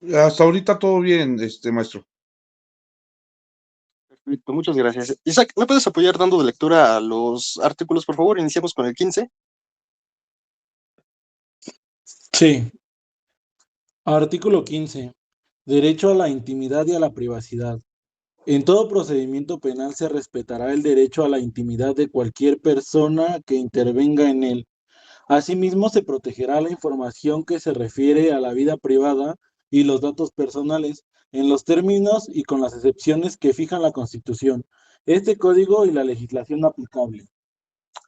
Hasta ahorita todo bien, maestro. Perfecto, muchas gracias. Isaac, ¿me puedes apoyar dando de lectura a los artículos, por favor? Iniciamos con el 15. Sí. Artículo 15. Derecho a la intimidad y a la privacidad. En todo procedimiento penal se respetará el derecho a la intimidad de cualquier persona que intervenga en él. Asimismo, se protegerá la información que se refiere a la vida privada y los datos personales en los términos y con las excepciones que fijan la Constitución, este código y la legislación aplicable.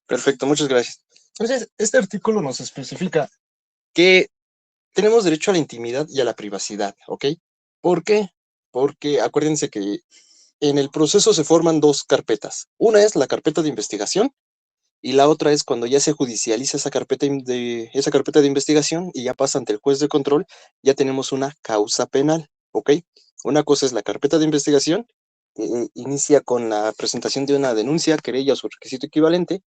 Perfecto, muchas gracias. Entonces, este artículo nos especifica que tenemos derecho a la intimidad y a la privacidad, ¿ok? ¿Por qué? Porque acuérdense que en el proceso se forman dos carpetas. Una es la carpeta de investigación y la otra es cuando ya se judicializa esa carpeta de investigación y ya pasa ante el juez de control, ya tenemos una causa penal, ¿ok? Una cosa es la carpeta de investigación, que inicia con la presentación de una denuncia, querella o su requisito equivalente,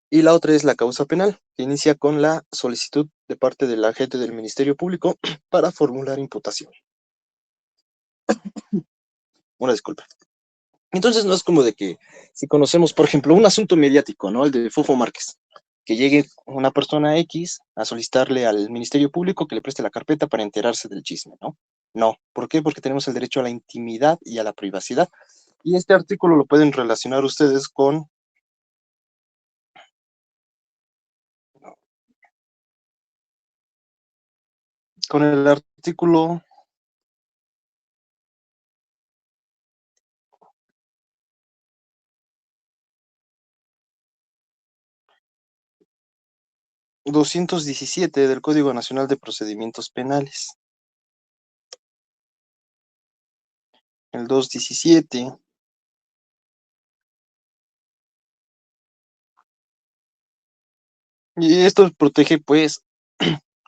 y la otra es la causa penal, que inicia con la solicitud de parte del agente del Ministerio Público para formular imputación. Una disculpa. Entonces no es como de que si conocemos, por ejemplo, un asunto mediático, ¿no? El de Fufo Márquez, que llegue una persona X a solicitarle al Ministerio Público que le preste la carpeta para enterarse del chisme, ¿no? No. ¿Por qué? Porque tenemos el derecho a la intimidad y a la privacidad. Y este artículo lo pueden relacionar ustedes con el artículo 217 del Código Nacional de Procedimientos Penales. El 217 y esto protege pues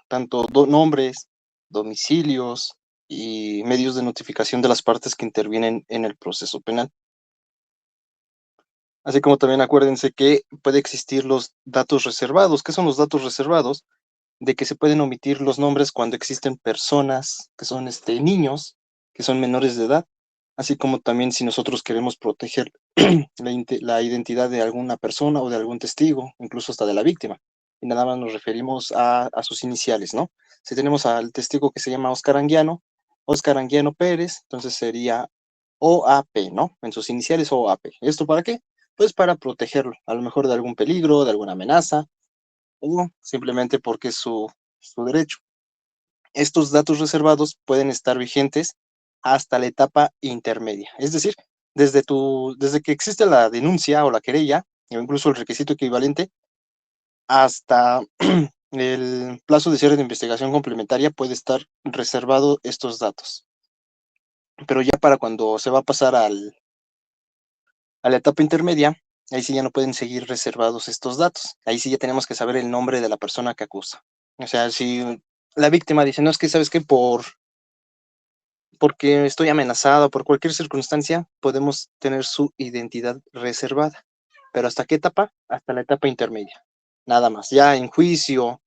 tanto nombres, domicilios y medios de notificación de las partes que intervienen en el proceso penal. Así como también acuérdense que puede existir los datos reservados. ¿Qué son los datos reservados? De que se pueden omitir los nombres cuando existen personas que son niños, que son menores de edad, así como también si nosotros queremos proteger la identidad de alguna persona o de algún testigo, incluso hasta de la víctima. Y nada más nos referimos a sus iniciales, ¿no? Si tenemos al testigo que se llama Óscar Anguiano Pérez, entonces sería OAP, ¿no? En sus iniciales OAP. ¿Esto para qué? Pues para protegerlo, a lo mejor de algún peligro, de alguna amenaza, o simplemente porque es su derecho. Estos datos reservados pueden estar vigentes hasta la etapa intermedia, es decir, desde que existe la denuncia o la querella, o incluso el requisito equivalente, hasta el plazo de cierre de investigación complementaria puede estar reservado estos datos. Pero ya para cuando se va a pasar a la etapa intermedia, ahí sí ya no pueden seguir reservados estos datos. Ahí sí ya tenemos que saber el nombre de la persona que acusa. O sea, si la víctima dice, no, es que sabes que porque estoy amenazado, por cualquier circunstancia, podemos tener su identidad reservada. Pero ¿hasta qué etapa? Hasta la etapa intermedia. Nada más. Ya en juicio,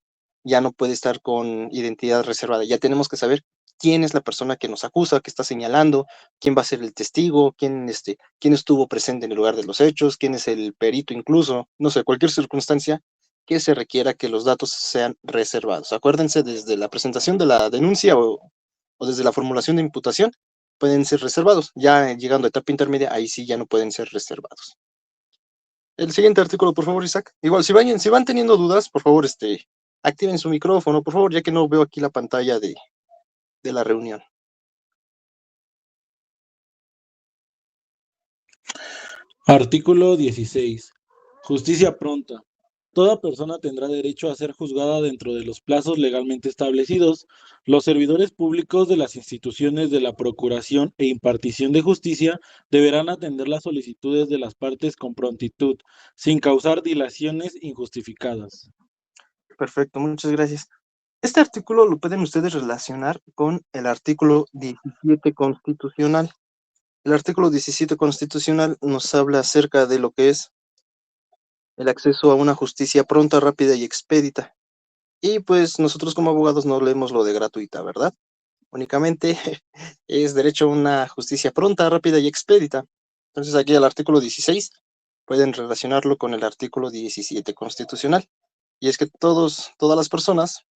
ya no puede estar con identidad reservada. Ya tenemos que saber quién es la persona que nos acusa, que está señalando, quién va a ser el testigo, quién estuvo presente en el lugar de los hechos, quién es el perito incluso, no sé, cualquier circunstancia que se requiera que los datos sean reservados. Acuérdense, desde la presentación de la denuncia o desde la formulación de imputación, pueden ser reservados. Ya llegando a etapa intermedia, ahí sí ya no pueden ser reservados. El siguiente artículo, por favor, Isaac. Igual, si van teniendo dudas, por favor, activen su micrófono, por favor, ya que no veo aquí la pantalla de la reunión. Artículo 16. Justicia pronta. Toda persona tendrá derecho a ser juzgada dentro de los plazos legalmente establecidos. Los servidores públicos de las instituciones de la Procuración e impartición de justicia deberán atender las solicitudes de las partes con prontitud, sin causar dilaciones injustificadas. Perfecto, muchas gracias. Este artículo lo pueden ustedes relacionar con el artículo 17 constitucional. El artículo 17 constitucional nos habla acerca de lo que es el acceso a una justicia pronta, rápida y expedita. Y pues nosotros como abogados no leemos lo de gratuita, ¿verdad? únicamente es derecho a una justicia pronta, rápida y expedita. Entonces aquí el artículo 16 pueden relacionarlo con el artículo 17 constitucional. Y es que todas las personas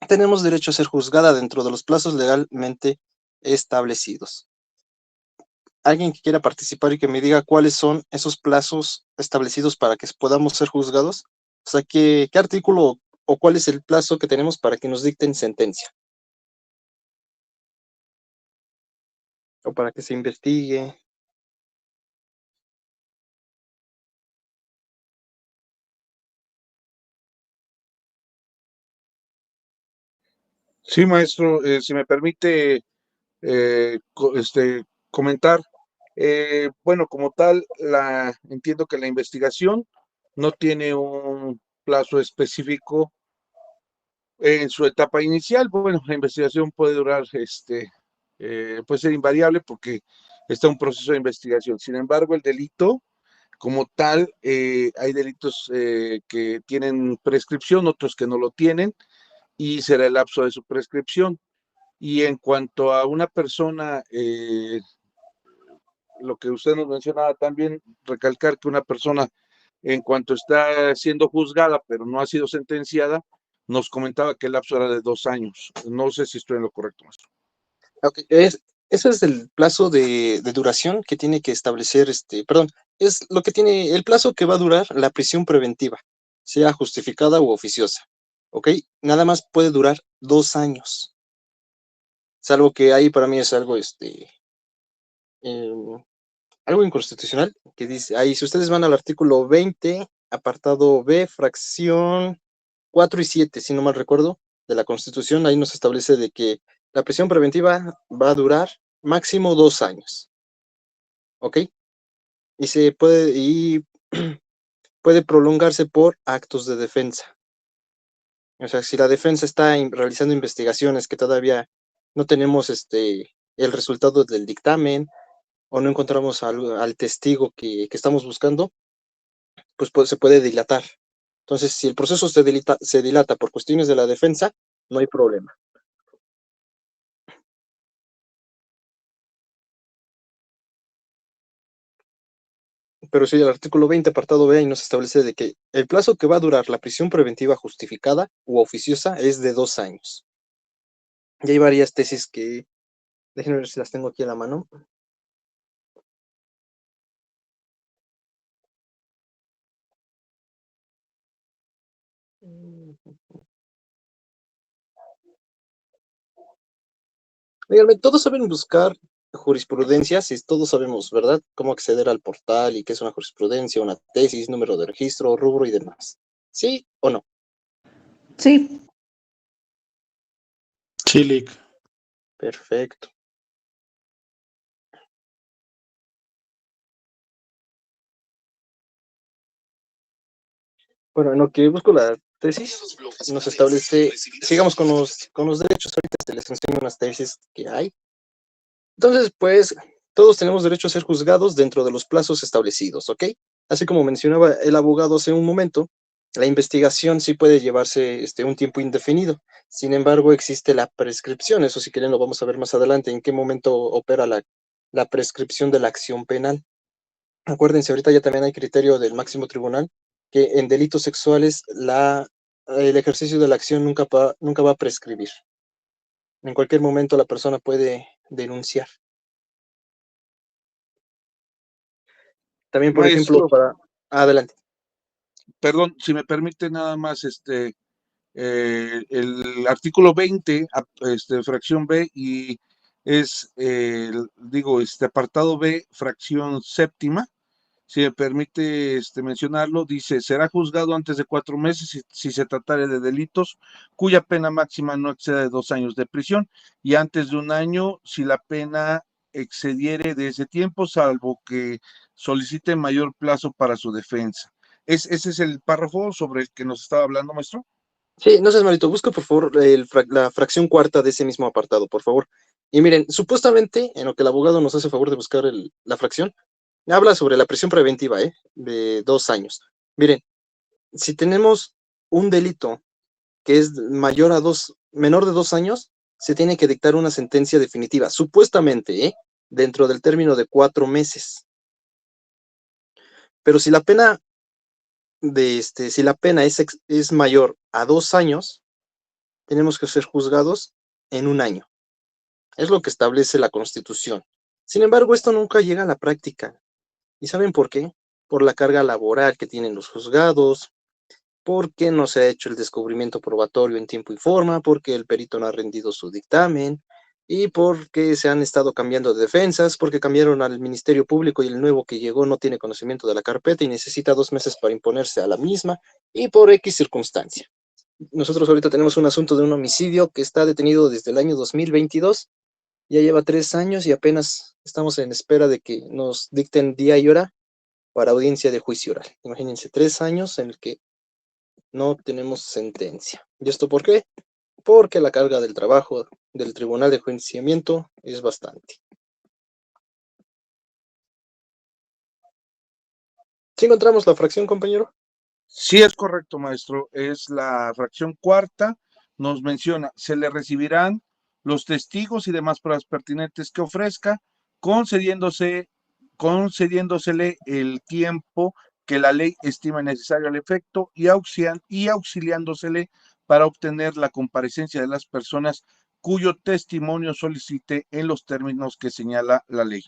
tenemos derecho a ser juzgada dentro de los plazos legalmente establecidos. ¿Alguien que quiera participar y que me diga cuáles son esos plazos establecidos para que podamos ser juzgados? O sea, ¿qué artículo o cuál es el plazo que tenemos para que nos dicten sentencia? O para que se investigue. Sí, maestro, si me permite comentar. Bueno, como tal, entiendo que la investigación no tiene un plazo específico en su etapa inicial. Bueno, la investigación puede durar, puede ser invariable porque está un proceso de investigación. Sin embargo, el delito como tal, hay delitos que tienen prescripción, otros que no lo tienen, y será el lapso de su prescripción. Y en cuanto a una persona, lo que usted nos mencionaba también, recalcar que una persona, en cuanto está siendo juzgada, pero no ha sido sentenciada, nos comentaba que el lapso era de 2 años. No sé si estoy en lo correcto, maestro. Okay. Ese es el plazo de duración que tiene que establecer, perdón, es lo que tiene, el plazo que va a durar la prisión preventiva, sea justificada u oficiosa, ¿ok? Nada más puede durar 2 años, salvo que ahí para mí es algo, em, algo inconstitucional, que dice, ahí si ustedes van al artículo 20, apartado B, fracción 4 y 7, si no mal recuerdo, de la Constitución, ahí nos establece de que la prisión preventiva va a durar máximo 2 años, ¿ok? Y puede prolongarse por actos de defensa. O sea, si la defensa está realizando investigaciones que todavía no tenemos el resultado del dictamen o no encontramos al testigo que estamos buscando, pues se puede dilatar. Entonces, si el proceso se dilata por cuestiones de la defensa, no hay problema. Pero si el artículo 20, apartado B, ahí nos establece de que el plazo que va a durar la prisión preventiva justificada u oficiosa es de 2 años. Y hay varias tesis que, déjenme ver si las tengo aquí a la mano. Díganme, todos saben buscar jurisprudencia, si todos sabemos, ¿verdad? Cómo acceder al portal y qué es una jurisprudencia, una tesis, número de registro, rubro y demás. ¿Sí o no? Sí. Sí, Lick. Perfecto. Bueno, en lo que busco la tesis, nos establece, sigamos con los derechos, ahorita les enseño unas tesis que hay. Entonces, pues, todos tenemos derecho a ser juzgados dentro de los plazos establecidos, ¿ok? Así como mencionaba el abogado hace un momento, la investigación sí puede llevarse un tiempo indefinido. Sin embargo, existe la prescripción. Eso si quieren lo vamos a ver más adelante, en qué momento opera la prescripción de la acción penal. Acuérdense, ahorita ya también hay criterio del máximo tribunal que en delitos sexuales el ejercicio de la acción nunca va a prescribir. En cualquier momento la persona puede denunciar. También, por ejemplo, Maestro, adelante. perdón, si me permite nada más, el artículo 20, fracción B, y es, apartado B, fracción séptima, si me permite mencionarlo, dice, será juzgado antes de 4 meses si se tratare de delitos cuya pena máxima no exceda de 2 años de prisión, y antes de 1 año si la pena excediere de ese tiempo, salvo que solicite mayor plazo para su defensa. ¿Ese es el párrafo sobre el que nos estaba hablando, maestro? Sí, no seas malito, busca por favor la fracción cuarta de ese mismo apartado, por favor. Y miren, supuestamente, en lo que el abogado nos hace favor de buscar la fracción, habla sobre la prisión preventiva, de 2 años. Miren, si tenemos un delito que es menor de 2 años, se tiene que dictar una sentencia definitiva, supuestamente, dentro del término de 4 meses. Pero si la pena es mayor a 2 años, tenemos que ser juzgados en 1 año. Es lo que establece la Constitución. Sin embargo, esto nunca llega a la práctica. ¿Y saben por qué? Por la carga laboral que tienen los juzgados, porque no se ha hecho el descubrimiento probatorio en tiempo y forma, porque el perito no ha rendido su dictamen, y porque se han estado cambiando de defensas, porque cambiaron al Ministerio Público y el nuevo que llegó no tiene conocimiento de la carpeta y necesita 2 meses para imponerse a la misma, y por X circunstancia. Nosotros ahorita tenemos un asunto de un homicidio que está detenido desde el año 2022, ya lleva 3 años y apenas estamos en espera de que nos dicten día y hora para audiencia de juicio oral. Imagínense, 3 años en el que no tenemos sentencia. ¿Y esto por qué? Porque la carga del trabajo del Tribunal de Enjuiciamiento es bastante. ¿Sí encontramos la fracción, compañero? Sí, es correcto, maestro. Es la fracción cuarta. Nos menciona, se le recibirán los testigos y demás pruebas pertinentes que ofrezca, concediéndosele el tiempo que la ley estima necesario al efecto y auxiliándosele para obtener la comparecencia de las personas cuyo testimonio solicite en los términos que señala la ley.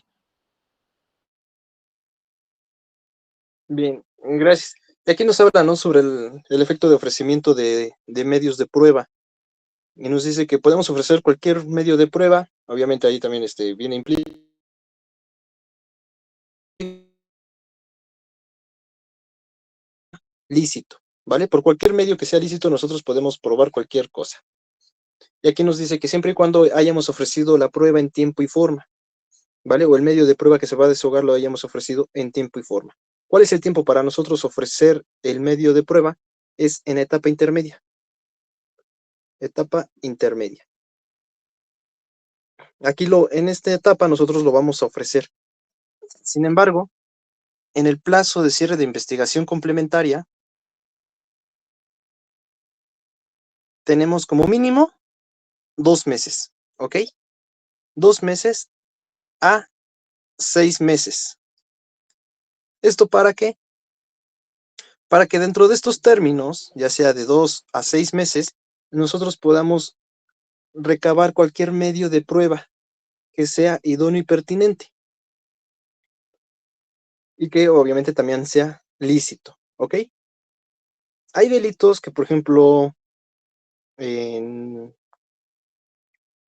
Bien, gracias. Y aquí nos habla, ¿no?, sobre el efecto de ofrecimiento de medios de prueba. Y nos dice que podemos ofrecer cualquier medio de prueba. Obviamente ahí también viene implícito. Lícito, ¿vale? Por cualquier medio que sea lícito, nosotros podemos probar cualquier cosa. Y aquí nos dice que siempre y cuando hayamos ofrecido la prueba en tiempo y forma, ¿vale? O el medio de prueba que se va a deshogar lo hayamos ofrecido en tiempo y forma. ¿Cuál es el tiempo para nosotros ofrecer el medio de prueba? Es en etapa intermedia. Etapa intermedia. Aquí en esta etapa nosotros lo vamos a ofrecer. Sin embargo, en el plazo de cierre de investigación complementaria, tenemos como mínimo 2 meses, ¿ok? 2 meses a 6 meses. ¿Esto para qué? Para que dentro de estos términos, ya sea de 2 a 6 meses, nosotros podamos recabar cualquier medio de prueba que sea idóneo y pertinente. Y que obviamente también sea lícito, ¿ok? Hay delitos que, por ejemplo, en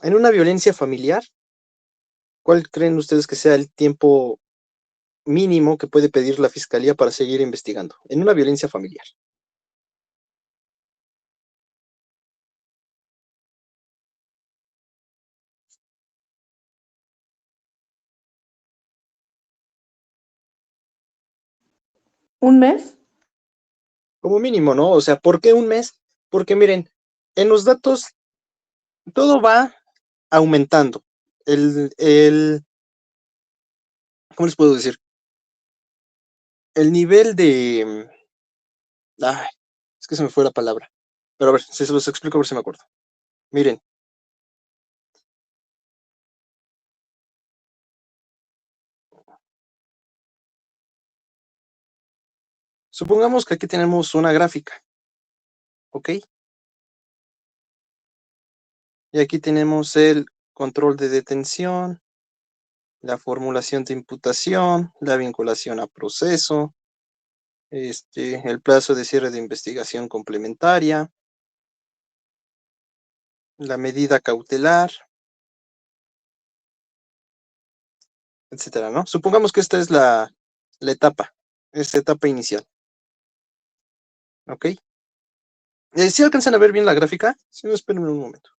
una violencia familiar, ¿cuál creen ustedes que sea el tiempo mínimo que puede pedir la fiscalía para seguir investigando? En una violencia familiar. ¿Un mes? Como mínimo, ¿no? O sea, ¿por qué un mes? Porque miren, en los datos todo va aumentando. ¿Cómo les puedo decir? El nivel de... Ay, es que se me fue la palabra. Pero a ver, si se los explico a ver si me acuerdo. Miren. Supongamos que aquí tenemos una gráfica, ¿ok? Y aquí tenemos el control de detención, la formulación de imputación, la vinculación a proceso, el plazo de cierre de investigación complementaria, la medida cautelar, etcétera, ¿no? Supongamos que esta es la etapa, esta etapa inicial, ¿ok? ¿Sí alcanzan a ver bien la gráfica? Si no, espérenme un momento.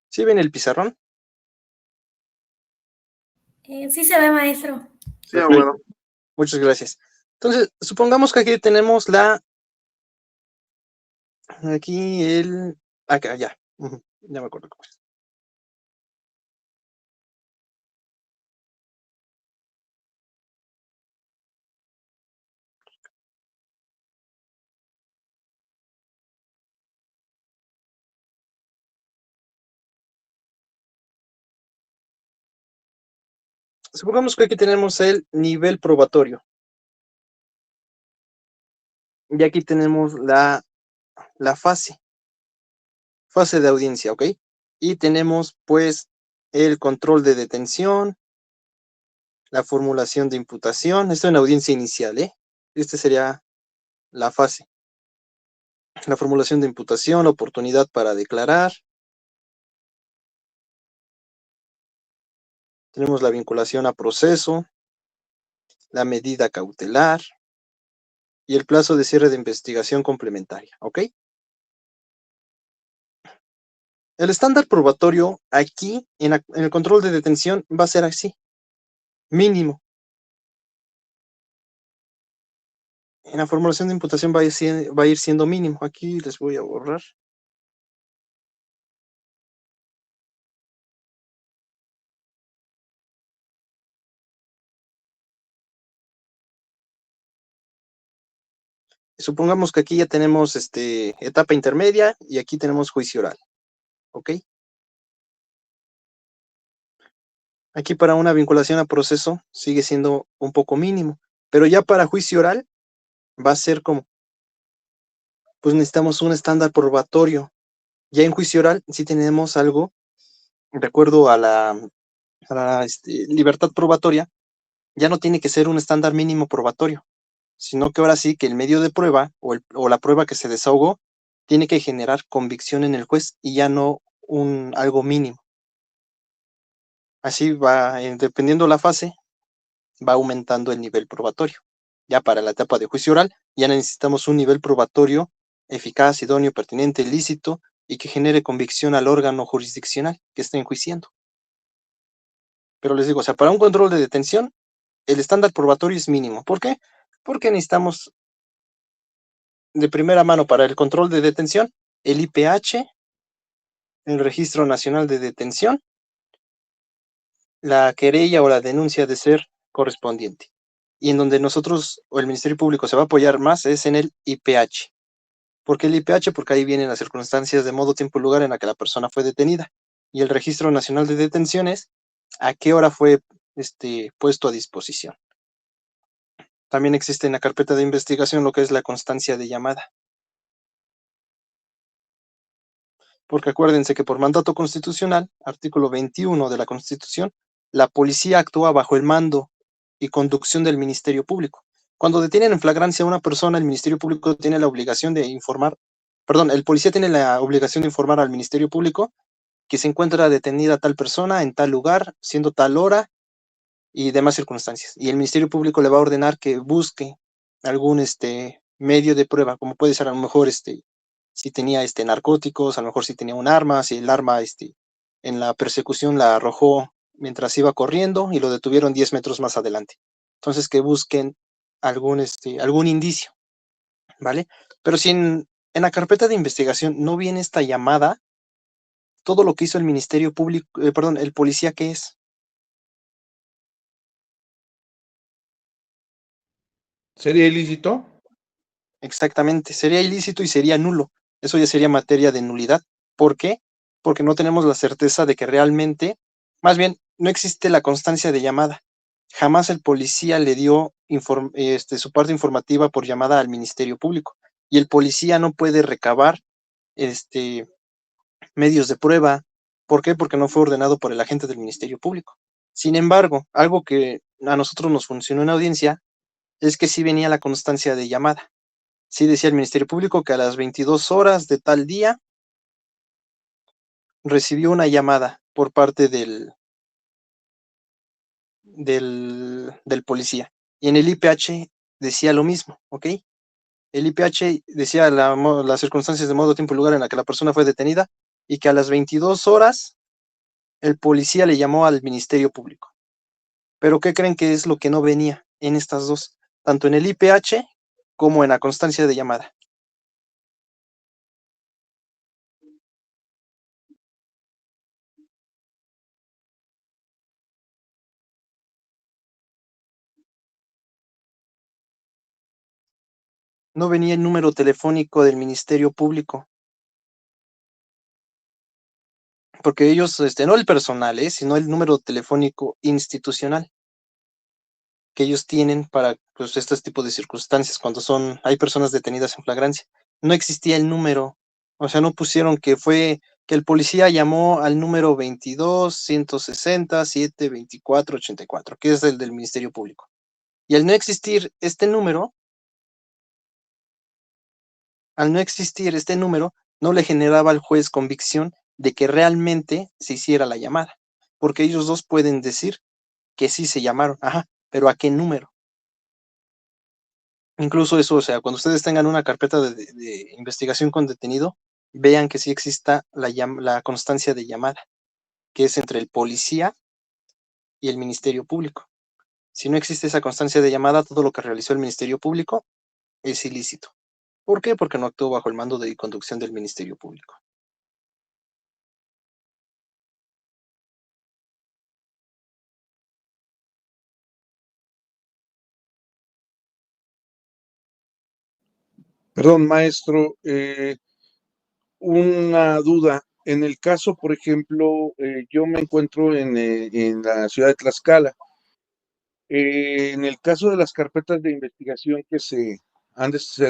¿Sí ven el pizarrón? Sí se ve, maestro. Sí, bueno. Muchas gracias. Entonces, supongamos que aquí tenemos aquí acá, ya, ya me acuerdo cómo es. Supongamos que aquí tenemos el nivel probatorio. Y aquí tenemos la fase de audiencia, ¿ok? Y tenemos pues el control de detención, la formulación de imputación. Esto en audiencia inicial, ¿eh? Este sería la fase. La formulación de imputación, oportunidad para declarar. Tenemos la vinculación a proceso, la medida cautelar y el plazo de cierre de investigación complementaria, ¿ok? El estándar probatorio aquí en el control de detención va a ser así, mínimo. En la formulación de imputación va a ir siendo mínimo. Aquí les voy a borrar. Supongamos que aquí ya tenemos etapa intermedia y aquí tenemos juicio oral, ¿ok? Aquí para una vinculación a proceso sigue siendo un poco mínimo, pero ya para juicio oral va a ser como, pues necesitamos un estándar probatorio. Ya en juicio oral sí tenemos algo, de acuerdo a la libertad probatoria, ya no tiene que ser un estándar mínimo probatorio, sino que ahora sí que el medio de prueba o la prueba que se desahogó tiene que generar convicción en el juez y ya no algo mínimo. Así va, dependiendo la fase, va aumentando el nivel probatorio. Ya para la etapa de juicio oral, ya necesitamos un nivel probatorio eficaz, idóneo, pertinente, lícito y que genere convicción al órgano jurisdiccional que está enjuiciando. Pero les digo, o sea, para un control de detención, el estándar probatorio es mínimo. ¿Por qué? Porque necesitamos de primera mano para el control de detención el IPH, el Registro Nacional de Detención, la querella o la denuncia de ser correspondiente. Y en donde nosotros o el Ministerio Público se va a apoyar más es en el IPH. ¿Por qué el IPH? Porque ahí vienen las circunstancias de modo, tiempo y lugar en la que la persona fue detenida. Y el Registro Nacional de Detenciones, ¿a qué hora fue puesto a disposición? También existe en la carpeta de investigación lo que es la constancia de llamada. Porque acuérdense que por mandato constitucional, artículo 21 de la Constitución, la policía actúa bajo el mando y conducción del Ministerio Público. Cuando detienen en flagrancia a una persona, el Ministerio Público tiene la obligación de informar, perdón, el policía tiene la obligación de informar al Ministerio Público que se encuentra detenida tal persona en tal lugar, siendo tal hora y demás circunstancias. Y el Ministerio Público le va a ordenar que busque algún medio de prueba, como puede ser a lo mejor si tenía narcóticos, a lo mejor si tenía un arma, si el arma en la persecución la arrojó mientras iba corriendo y lo detuvieron 10 metros más adelante. Entonces que busquen algún indicio, ¿vale? Pero si en la carpeta de investigación no viene esta llamada, todo lo que hizo el Ministerio Público, perdón, el policía, ¿qué es? ¿Sería ilícito? Exactamente, sería ilícito y sería nulo. Eso ya sería materia de nulidad. ¿Por qué? Porque no tenemos la certeza de que realmente, más bien, no existe la constancia de llamada. Jamás el policía le dio su parte informativa por llamada al Ministerio Público. Y el policía no puede recabar medios de prueba. ¿Por qué? Porque no fue ordenado por el agente del Ministerio Público. Sin embargo, algo que a nosotros nos funcionó en audiencia es que sí venía la constancia de llamada. Sí decía el Ministerio Público que a las 22 horas de tal día recibió una llamada por parte del policía. Y en el IPH decía lo mismo, ¿ok? El IPH decía las circunstancias de modo, tiempo y lugar en la que la persona fue detenida y que a las 22 horas el policía le llamó al Ministerio Público. Pero ¿qué creen que es lo que no venía en estas dos? Tanto en el IPH como en la constancia de llamada. No venía el número telefónico del Ministerio Público. Porque ellos, no el personal, sino el número telefónico institucional. que ellos tienen para pues, estos tipos de circunstancias cuando hay personas detenidas en flagrancia. No existía el número, o sea, no pusieron que el policía llamó al número 22-160-724-84, que es el del Ministerio Público. Y al no existir este número, no le generaba al juez convicción de que realmente se hiciera la llamada, porque ellos dos pueden decir que sí se llamaron, ajá, pero ¿a qué número? Incluso eso, o sea, cuando ustedes tengan una carpeta de investigación con detenido, vean que sí exista la constancia de llamada, que es entre el policía y el Ministerio Público. Si no existe esa constancia de llamada, todo lo que realizó el Ministerio Público es ilícito. ¿Por qué? Porque no actuó bajo el mando de conducción del Ministerio Público. Perdón, maestro, una duda. En el caso, por ejemplo, yo me encuentro en la ciudad de Tlaxcala. En el caso de las carpetas de investigación que se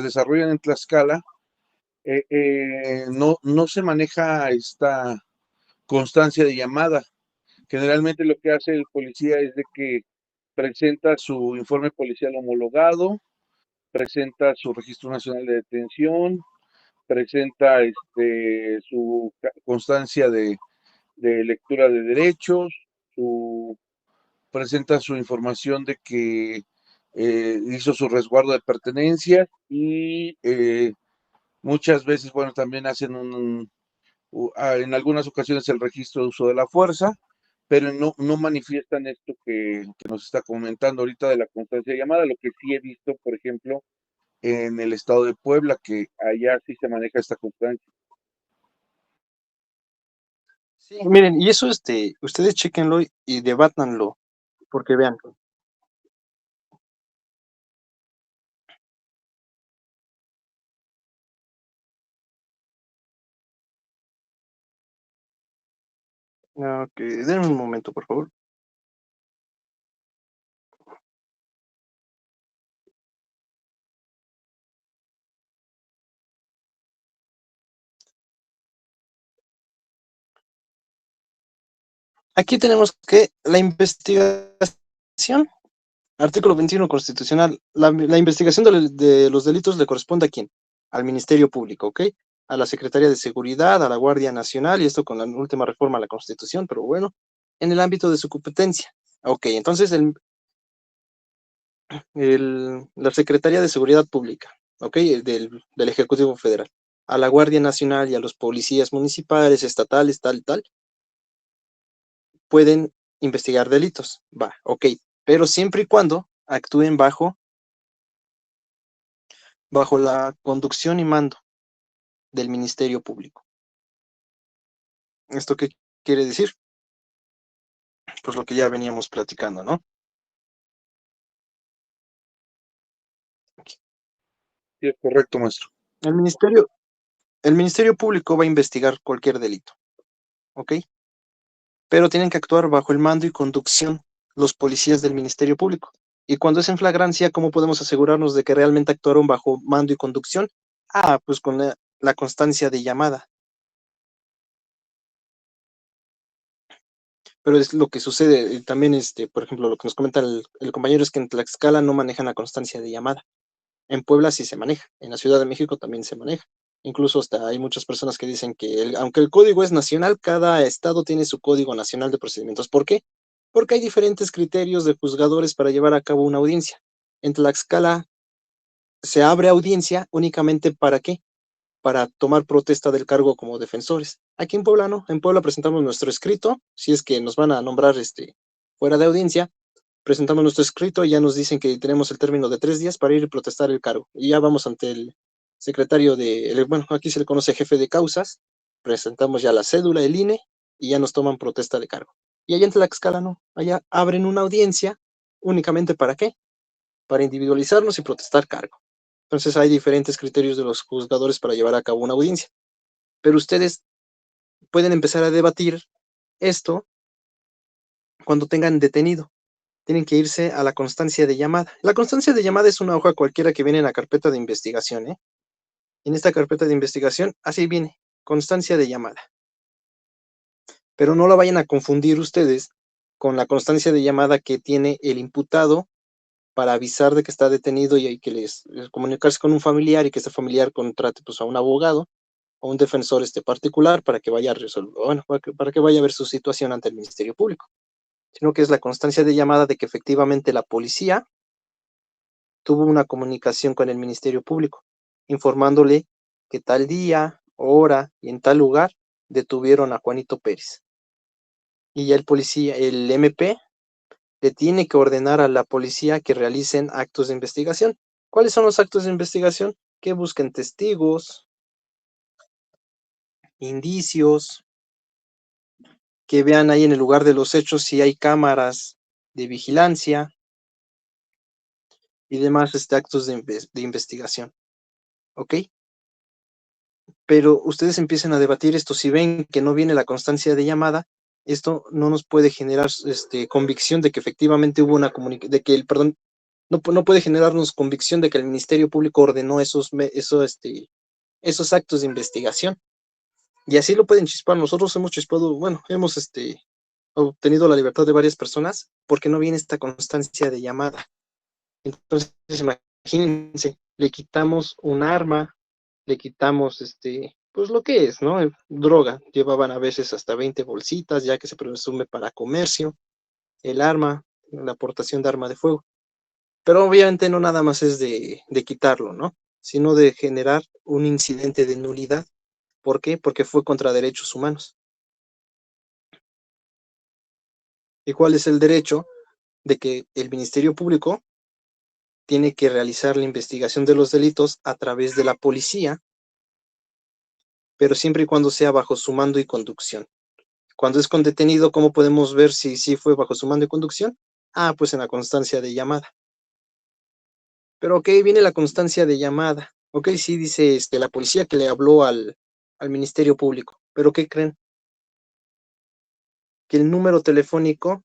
desarrollan en Tlaxcala, no se maneja esta constancia de llamada. Generalmente lo que hace el policía es de que presenta su informe policial homologado, presenta su registro nacional de detención, presenta su constancia de lectura de derechos, presenta su información de que hizo su resguardo de pertenencias y muchas veces, bueno, también hacen en algunas ocasiones el registro de uso de la fuerza, pero no manifiestan esto que nos está comentando ahorita de la constancia de llamada. Lo que sí he visto, por ejemplo, en el estado de Puebla, que allá sí se maneja esta constancia. Sí, miren, y eso ustedes chequenlo y debátanlo, porque vean. Ok, denme un momento, por favor. Aquí tenemos que la investigación, artículo 21 constitucional, la investigación de los delitos le corresponde a quién? Al Ministerio Público, ¿ok? A la Secretaría de Seguridad, a la Guardia Nacional, y esto con la última reforma a la Constitución, pero bueno, en el ámbito de su competencia. Ok, entonces la Secretaría de Seguridad Pública, ¿ok? Del Ejecutivo Federal, a la Guardia Nacional y a los policías municipales, estatales, tal, tal, pueden investigar delitos, va, ok, pero siempre y cuando actúen bajo la conducción y mando del Ministerio Público. ¿Esto qué quiere decir? Pues lo que ya veníamos platicando, ¿no? Sí, es correcto, maestro. El Ministerio Público va a investigar cualquier delito, ¿ok? Pero tienen que actuar bajo el mando y conducción los policías del Ministerio Público. Y cuando es en flagrancia, ¿cómo podemos asegurarnos de que realmente actuaron bajo mando y conducción? Ah, pues con la constancia de llamada. Pero es lo que sucede también, por ejemplo, lo que nos comenta el compañero es que en Tlaxcala no manejan la constancia de llamada. En Puebla sí se maneja, en la Ciudad de México también se maneja. Incluso hasta hay muchas personas que dicen que aunque el código es nacional, cada estado tiene su código nacional de procedimientos. ¿Por qué? Porque hay diferentes criterios de juzgadores para llevar a cabo una audiencia. En Tlaxcala se abre audiencia únicamente ¿para qué? Para tomar protesta del cargo como defensores. Aquí en Puebla no, en Puebla presentamos nuestro escrito, si es que nos van a nombrar fuera de audiencia, presentamos nuestro escrito y ya nos dicen que tenemos el término de 3 días para ir y protestar el cargo. Y ya vamos ante el secretario bueno, aquí se le conoce jefe de causas, presentamos ya la cédula, el INE, y ya nos toman protesta de cargo. Y allá en Tlaxcala no, allá abren una audiencia únicamente ¿para qué? Para individualizarnos y protestar cargo. Entonces hay diferentes criterios de los juzgadores para llevar a cabo una audiencia. Pero ustedes pueden empezar a debatir esto cuando tengan detenido. tienen que irse a la constancia de llamada. La constancia de llamada es una hoja cualquiera que viene en la carpeta de investigación, ¿eh? En esta carpeta de investigación, así viene, constancia de llamada. Pero no la vayan a confundir ustedes con la constancia de llamada que tiene el imputado para avisar de que está detenido y hay que comunicarse con un familiar y que este familiar contrate pues, a un abogado o un defensor particular para que vaya a resolver, bueno, para que vaya a ver su situación ante el Ministerio Público, sino que es la constancia de llamada de que efectivamente la policía tuvo una comunicación con el Ministerio Público, informándole que tal día, hora y en tal lugar detuvieron a Juanito Pérez. Y ya el policía, el MP, le tiene que ordenar a la policía que realicen actos de investigación. ¿Cuáles son los actos de investigación? Que busquen testigos, indicios, que vean ahí en el lugar de los hechos si hay cámaras de vigilancia y demás actos de investigación. ¿Ok? Pero ustedes empiezan a debatir esto. Si ven que no viene la constancia de llamada, esto no nos puede generar convicción de que efectivamente hubo una comunicación, de que el, perdón, no puede generarnos convicción de que el Ministerio Público ordenó esos actos de investigación. Y así lo pueden chispar. Nosotros hemos chispado, bueno, hemos obtenido la libertad de varias personas porque no viene esta constancia de llamada. Entonces, imagínense, le quitamos un arma, le quitamos pues lo que es, ¿no? Droga. Llevaban a veces hasta 20 bolsitas, ya que se presume para comercio, el arma, la aportación de arma de fuego. Pero obviamente no nada más es de quitarlo, ¿no? Sino de generar un incidente de nulidad. ¿Por qué? Porque fue contra derechos humanos. ¿Y cuál es el derecho? De que el Ministerio Público tiene que realizar la investigación de los delitos a través de la policía, pero siempre y cuando sea bajo su mando y conducción. Cuando es con detenido, ¿cómo podemos ver si sí fue bajo su mando y conducción? Ah, pues en la constancia de llamada. Pero ok, viene la constancia de llamada. Ok, sí dice la policía que le habló al Ministerio Público. ¿Pero qué creen? Que el número telefónico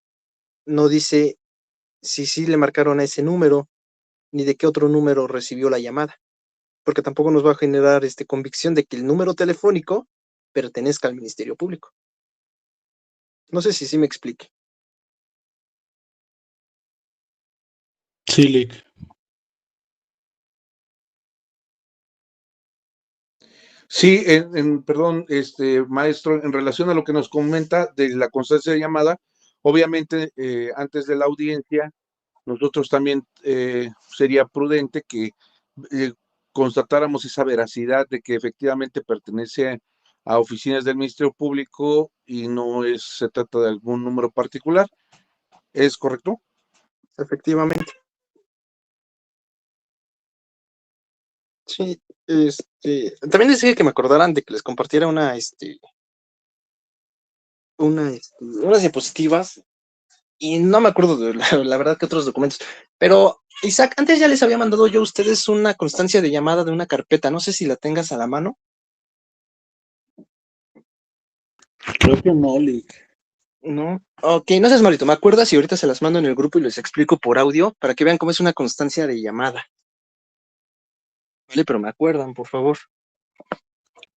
no dice si sí le marcaron a ese número, ni de qué otro número recibió la llamada. Porque tampoco nos va a generar convicción de que el número telefónico pertenezca al Ministerio Público. No sé si sí me explique. Sí, Lick. Sí, perdón, maestro, en relación a lo que nos comenta de la constancia de llamada, obviamente antes de la audiencia, nosotros también sería prudente que eh, constatáramos esa veracidad de que efectivamente pertenece a oficinas del Ministerio Público y no se trata de algún número particular. ¿Es correcto? Efectivamente. Sí, también les dije que me acordaran de que les compartiera unas diapositivas y no me acuerdo de la verdad que otros documentos, pero Isaac, antes ya les había mandado yo a ustedes una constancia de llamada de una carpeta, no sé si la tengas a la mano. Creo que no, Lick. No, ok, no seas malito, me acuerdas y ahorita se las mando en el grupo y les explico por audio para que vean cómo es una constancia de llamada. Vale, pero me acuerdan, por favor.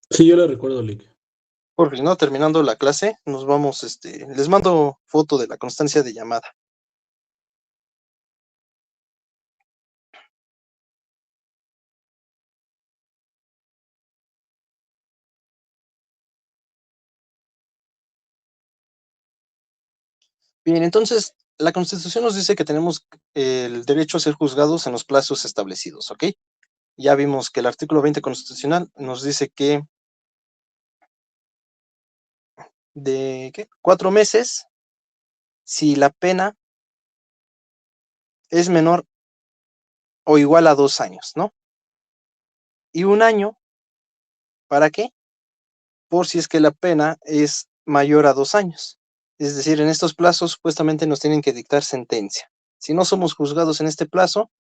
Sí, yo lo recuerdo, Lick. Porque si no, terminando la clase, nos vamos, les mando foto de la constancia de llamada. Bien, entonces, la Constitución nos dice que tenemos el derecho a ser juzgados en los plazos establecidos, ¿ok? Ya vimos que el artículo 20 constitucional nos dice que de 4 meses si la pena es menor o igual a 2 años, ¿no? Y 1 año, ¿para qué? Por si es que la pena es mayor a 2 años. Es decir, en estos plazos supuestamente nos tienen que dictar sentencia. Si no somos juzgados en este plazo,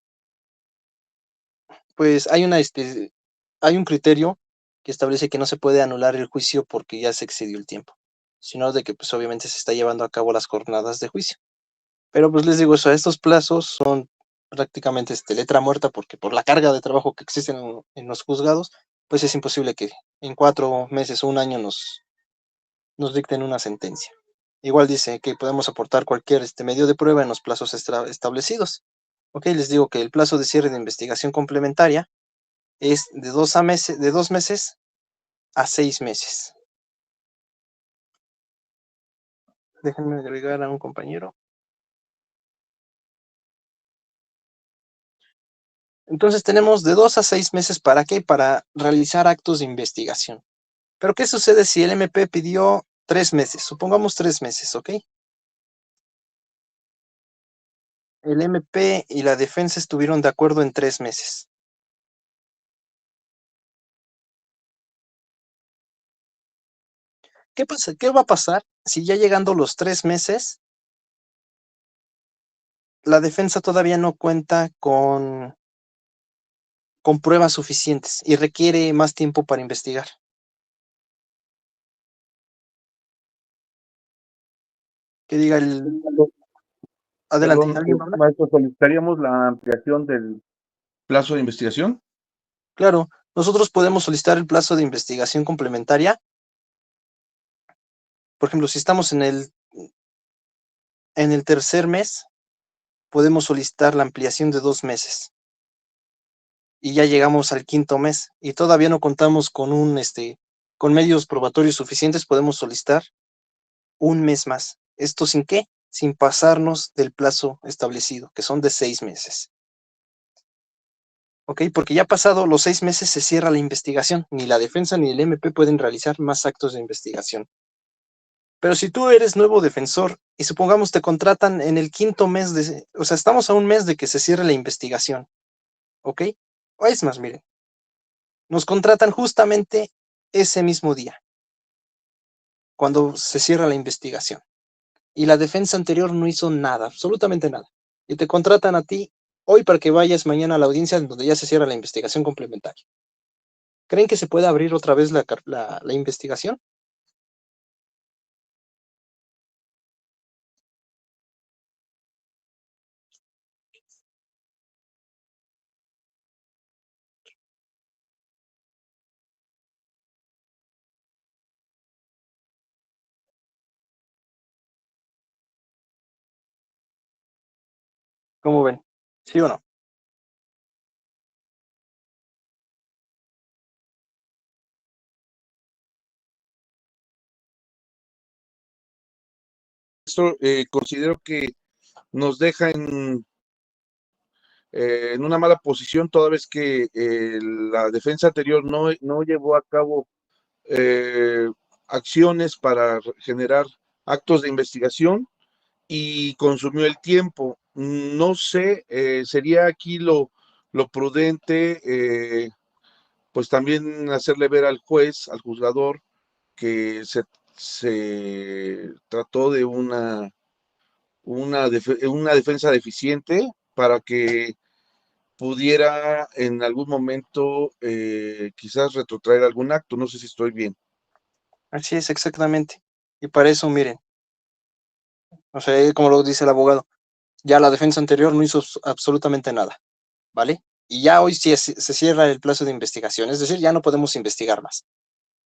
pues hay un criterio que establece que no se puede anular el juicio porque ya se excedió el tiempo, sino de que pues obviamente se está llevando a cabo las jornadas de juicio. Pero pues les digo eso, estos plazos son prácticamente letra muerta porque por la carga de trabajo que existe en los juzgados, pues es imposible que en 4 meses o un año nos dicten una sentencia. Igual dice que podemos aportar cualquier medio de prueba en los plazos establecidos. Ok, les digo que el plazo de cierre de investigación complementaria es de 2 meses a 6 meses. Déjenme agregar a un compañero. Entonces tenemos de 2 a 6 meses, ¿para qué? Para realizar actos de investigación. Pero ¿qué sucede si el MP pidió 3 meses? Supongamos 3 meses, ¿ok? El MP y la defensa estuvieron de acuerdo en 3 meses. ¿Qué pasa? ¿Qué va a pasar si ya llegando los 3 meses, la defensa todavía no cuenta con pruebas suficientes y requiere más tiempo para investigar? Que diga el... Adelante, Perdón, ¿alguien va a hablar? maestro, solicitaríamos la ampliación del plazo de investigación. Claro, nosotros podemos solicitar el plazo de investigación complementaria. Por ejemplo, si estamos en el tercer mes, podemos solicitar la ampliación de 2 meses. Y ya llegamos al 5.º mes y todavía no contamos con con medios probatorios suficientes, podemos solicitar un mes más. ¿Esto sin qué? Sin pasarnos del plazo establecido, que son de 6 meses. ¿Ok? Porque ya pasado los 6 meses se cierra la investigación. Ni la defensa ni el MP pueden realizar más actos de investigación. Pero si tú eres nuevo defensor y supongamos te contratan en el 5.º mes, o sea, estamos a un mes de que se cierre la investigación, ¿ok? O es más, miren, nos contratan justamente ese mismo día, cuando se cierra la investigación. Y la defensa anterior no hizo nada, absolutamente nada. Y te contratan a ti hoy para que vayas mañana a la audiencia en donde ya se cierra la investigación complementaria. ¿Creen que se puede abrir otra vez la investigación? ¿Cómo ven? ¿Sí o no? Esto considero que nos deja en una mala posición toda vez que la defensa anterior no llevó a cabo acciones para generar actos de investigación y consumió el tiempo. No sé, sería aquí lo prudente, pues también hacerle ver al juez, al juzgador, que se trató de una defensa deficiente para que pudiera en algún momento quizás retrotraer algún acto. No sé si estoy bien. Así es, exactamente. Y para eso, miren, o sea, como lo dice el abogado, ya la defensa anterior no hizo absolutamente nada, ¿vale? Y ya hoy sí se cierra el plazo de investigación, es decir, ya no podemos investigar más.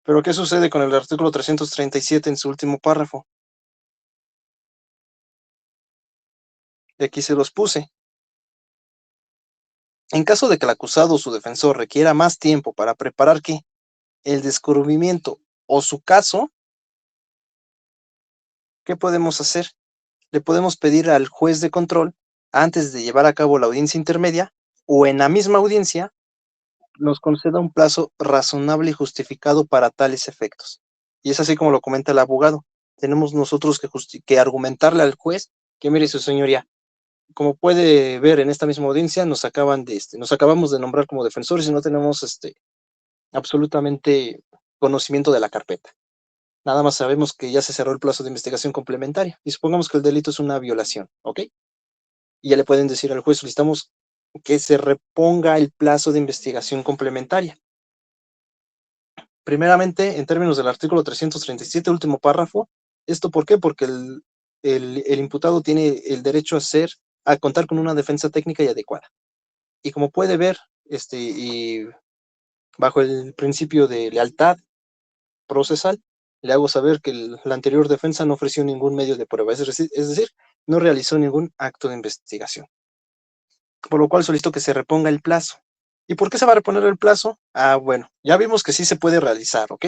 Pero ¿qué sucede con el artículo 337 en su último párrafo? Y aquí se los puse. En caso de que el acusado o su defensor requiera más tiempo para preparar ¿qué? El descubrimiento o su caso, ¿qué podemos hacer? Le podemos pedir al juez de control, antes de llevar a cabo la audiencia intermedia, o en la misma audiencia, nos conceda un plazo razonable y justificado para tales efectos. Y es así como lo comenta el abogado. Tenemos nosotros que argumentarle al juez que, mire, su señoría, como puede ver en esta misma audiencia, nos acabamos de nombrar como defensores y no tenemos absolutamente conocimiento de la carpeta. Nada más sabemos que ya se cerró el plazo de investigación complementaria y supongamos que el delito es una violación, ¿ok? Y ya le pueden decir al juez, solicitamos que se reponga el plazo de investigación complementaria. Primeramente, en términos del artículo 337, último párrafo, ¿esto por qué? Porque el imputado tiene el derecho a contar con una defensa técnica y adecuada. Y como puede ver, y bajo el principio de lealtad procesal, le hago saber que la anterior defensa no ofreció ningún medio de prueba, es decir, no realizó ningún acto de investigación. Por lo cual solicito que se reponga el plazo. ¿Y por qué se va a reponer el plazo? Bueno, ya vimos que sí se puede realizar, ¿ok?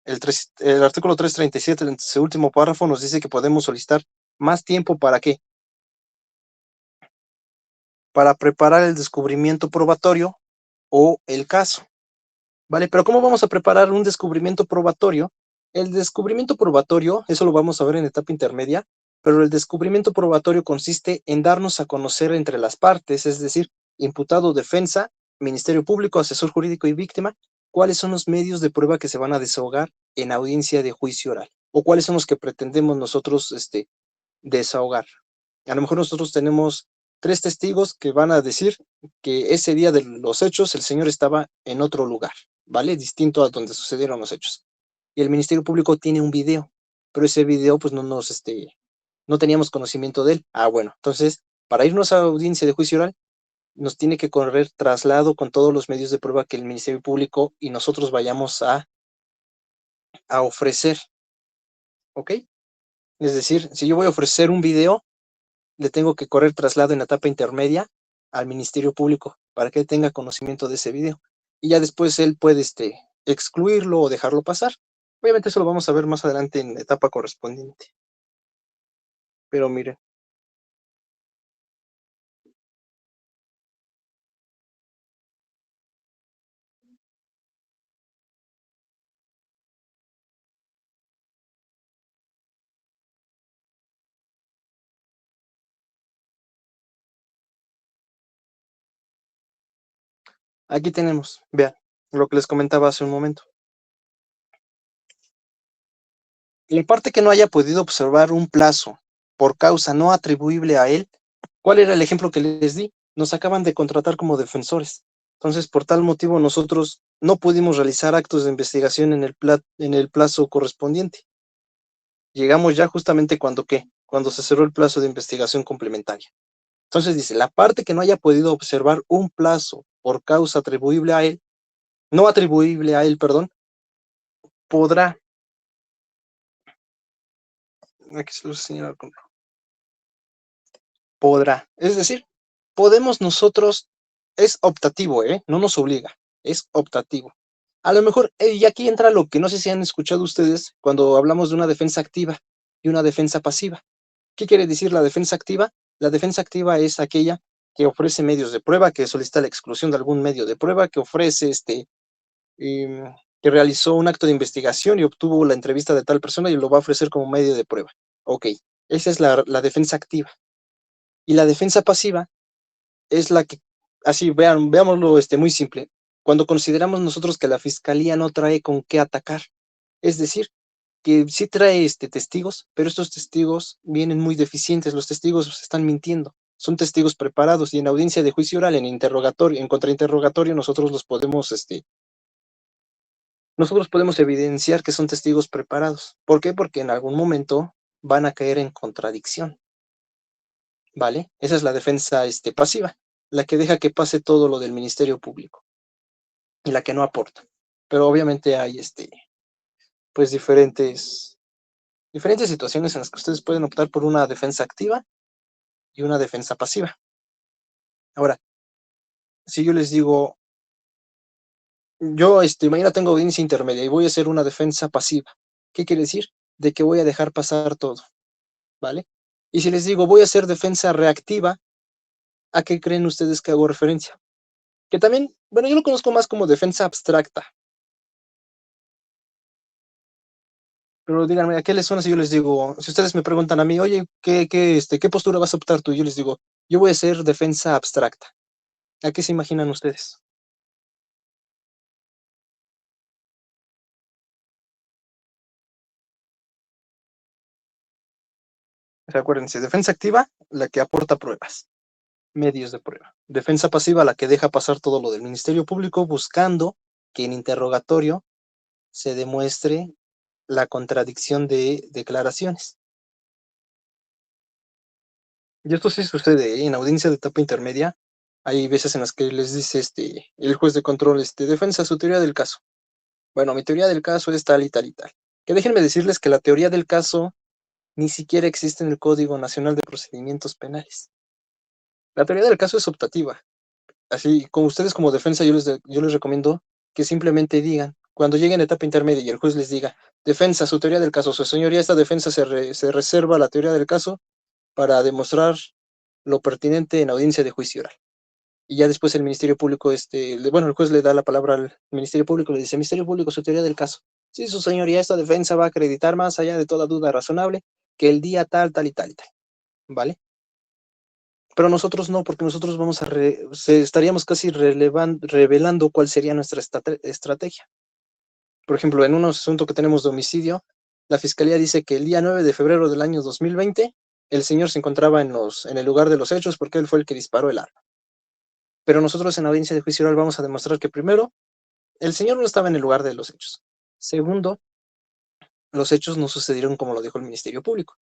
El artículo 337, en su último párrafo, nos dice que podemos solicitar más tiempo. ¿Para qué? Para preparar el descubrimiento probatorio o el caso, ¿vale? Pero ¿cómo vamos a preparar un descubrimiento probatorio? El descubrimiento probatorio, eso lo vamos a ver en etapa intermedia, pero el descubrimiento probatorio consiste en darnos a conocer entre las partes, es decir, imputado, defensa, Ministerio Público, asesor jurídico y víctima, cuáles son los medios de prueba que se van a desahogar en audiencia de juicio oral, o cuáles son los que pretendemos nosotros desahogar. A lo mejor nosotros tenemos 3 testigos que van a decir que ese día de los hechos el señor estaba en otro lugar, ¿vale? Distinto a donde sucedieron los hechos. Y el Ministerio Público tiene un video, pero ese video pues no teníamos conocimiento de él. Bueno, entonces, para irnos a audiencia de juicio oral, nos tiene que correr traslado con todos los medios de prueba que el Ministerio Público y nosotros vayamos a ofrecer, ¿ok? Es decir, si yo voy a ofrecer un video, le tengo que correr traslado en la etapa intermedia al Ministerio Público para que él tenga conocimiento de ese video. Y ya después él puede excluirlo o dejarlo pasar. Obviamente eso lo vamos a ver más adelante en la etapa correspondiente. Pero miren. Aquí tenemos, vean, lo que les comentaba hace un momento. La parte que no haya podido observar un plazo por causa no atribuible a él, ¿cuál era el ejemplo que les di? Nos acaban de contratar como defensores. Entonces, por tal motivo, nosotros no pudimos realizar actos de investigación en el plazo correspondiente. Llegamos ya justamente cuando se cerró el plazo de investigación complementaria. Entonces dice, la parte que no haya podido observar un plazo por causa atribuible a él, no atribuible a él, perdón, podrá. Aquí se lo señala con podrá. Es decir, podemos nosotros, es optativo, no nos obliga, es optativo. A lo mejor, y aquí entra lo que no sé si han escuchado ustedes cuando hablamos de una defensa activa y una defensa pasiva. ¿Qué quiere decir la defensa activa? La defensa activa es aquella que ofrece medios de prueba, que solicita la exclusión de algún medio de prueba, que ofrece que realizó un acto de investigación y obtuvo la entrevista de tal persona y lo va a ofrecer como medio de prueba. Ok, esa es la defensa activa. Y la defensa pasiva es la que, así veámoslo muy simple, cuando consideramos nosotros que la fiscalía no trae con qué atacar, es decir, que sí trae testigos, pero estos testigos vienen muy deficientes, los testigos están mintiendo, son testigos preparados y en audiencia de juicio oral, en interrogatorio, en contrainterrogatorio, nosotros podemos evidenciar que son testigos preparados. ¿Por qué? Porque en algún momento van a caer en contradicción, ¿vale? Esa es la defensa pasiva, la que deja que pase todo lo del Ministerio Público y la que no aporta. Pero obviamente hay pues diferentes situaciones en las que ustedes pueden optar por una defensa activa y una defensa pasiva. Ahora, si yo les digo, yo mañana tengo audiencia intermedia y voy a hacer una defensa pasiva, ¿qué quiere decir? De que voy a dejar pasar todo, ¿vale? Y si les digo, voy a hacer defensa reactiva, ¿a qué creen ustedes que hago referencia? Que también, bueno, yo lo conozco más como defensa abstracta. Pero díganme, ¿a qué les suena si yo les digo, si ustedes me preguntan a mí, oye, ¿qué postura vas a optar tú? Yo les digo, yo voy a hacer defensa abstracta. ¿A qué se imaginan ustedes? Acuérdense, defensa activa, la que aporta pruebas, medios de prueba. Defensa pasiva, la que deja pasar todo lo del Ministerio Público, buscando que en interrogatorio se demuestre la contradicción de declaraciones. Y esto sí sucede, ¿eh? En audiencia de etapa intermedia. Hay veces en las que les dice el juez de control, defensa su teoría del caso. Bueno, mi teoría del caso es tal y tal y tal. Que déjenme decirles que la teoría del caso ni siquiera existe en el Código Nacional de Procedimientos Penales. La teoría del caso es optativa. Así, como ustedes como defensa, yo les recomiendo que simplemente digan, cuando lleguen a etapa intermedia y el juez les diga, defensa, su teoría del caso, su señoría, esta defensa se reserva la teoría del caso para demostrar lo pertinente en audiencia de juicio oral. Y ya después el Ministerio Público, el juez le da la palabra al Ministerio Público, le dice, Ministerio Público, su teoría del caso. Sí, su señoría, esta defensa va a acreditar más allá de toda duda razonable que el día tal, tal y tal y tal. ¿Vale? Pero nosotros no, porque nosotros estaríamos casi revelando cuál sería nuestra estrategia. Por ejemplo, en un asunto que tenemos de homicidio, la Fiscalía dice que el día 9 de febrero del año 2020, el señor se encontraba en el lugar de los hechos porque él fue el que disparó el arma. Pero nosotros en audiencia de juicio oral vamos a demostrar que primero, el señor no estaba en el lugar de los hechos. Segundo, los hechos no sucedieron como lo dijo el Ministerio Público.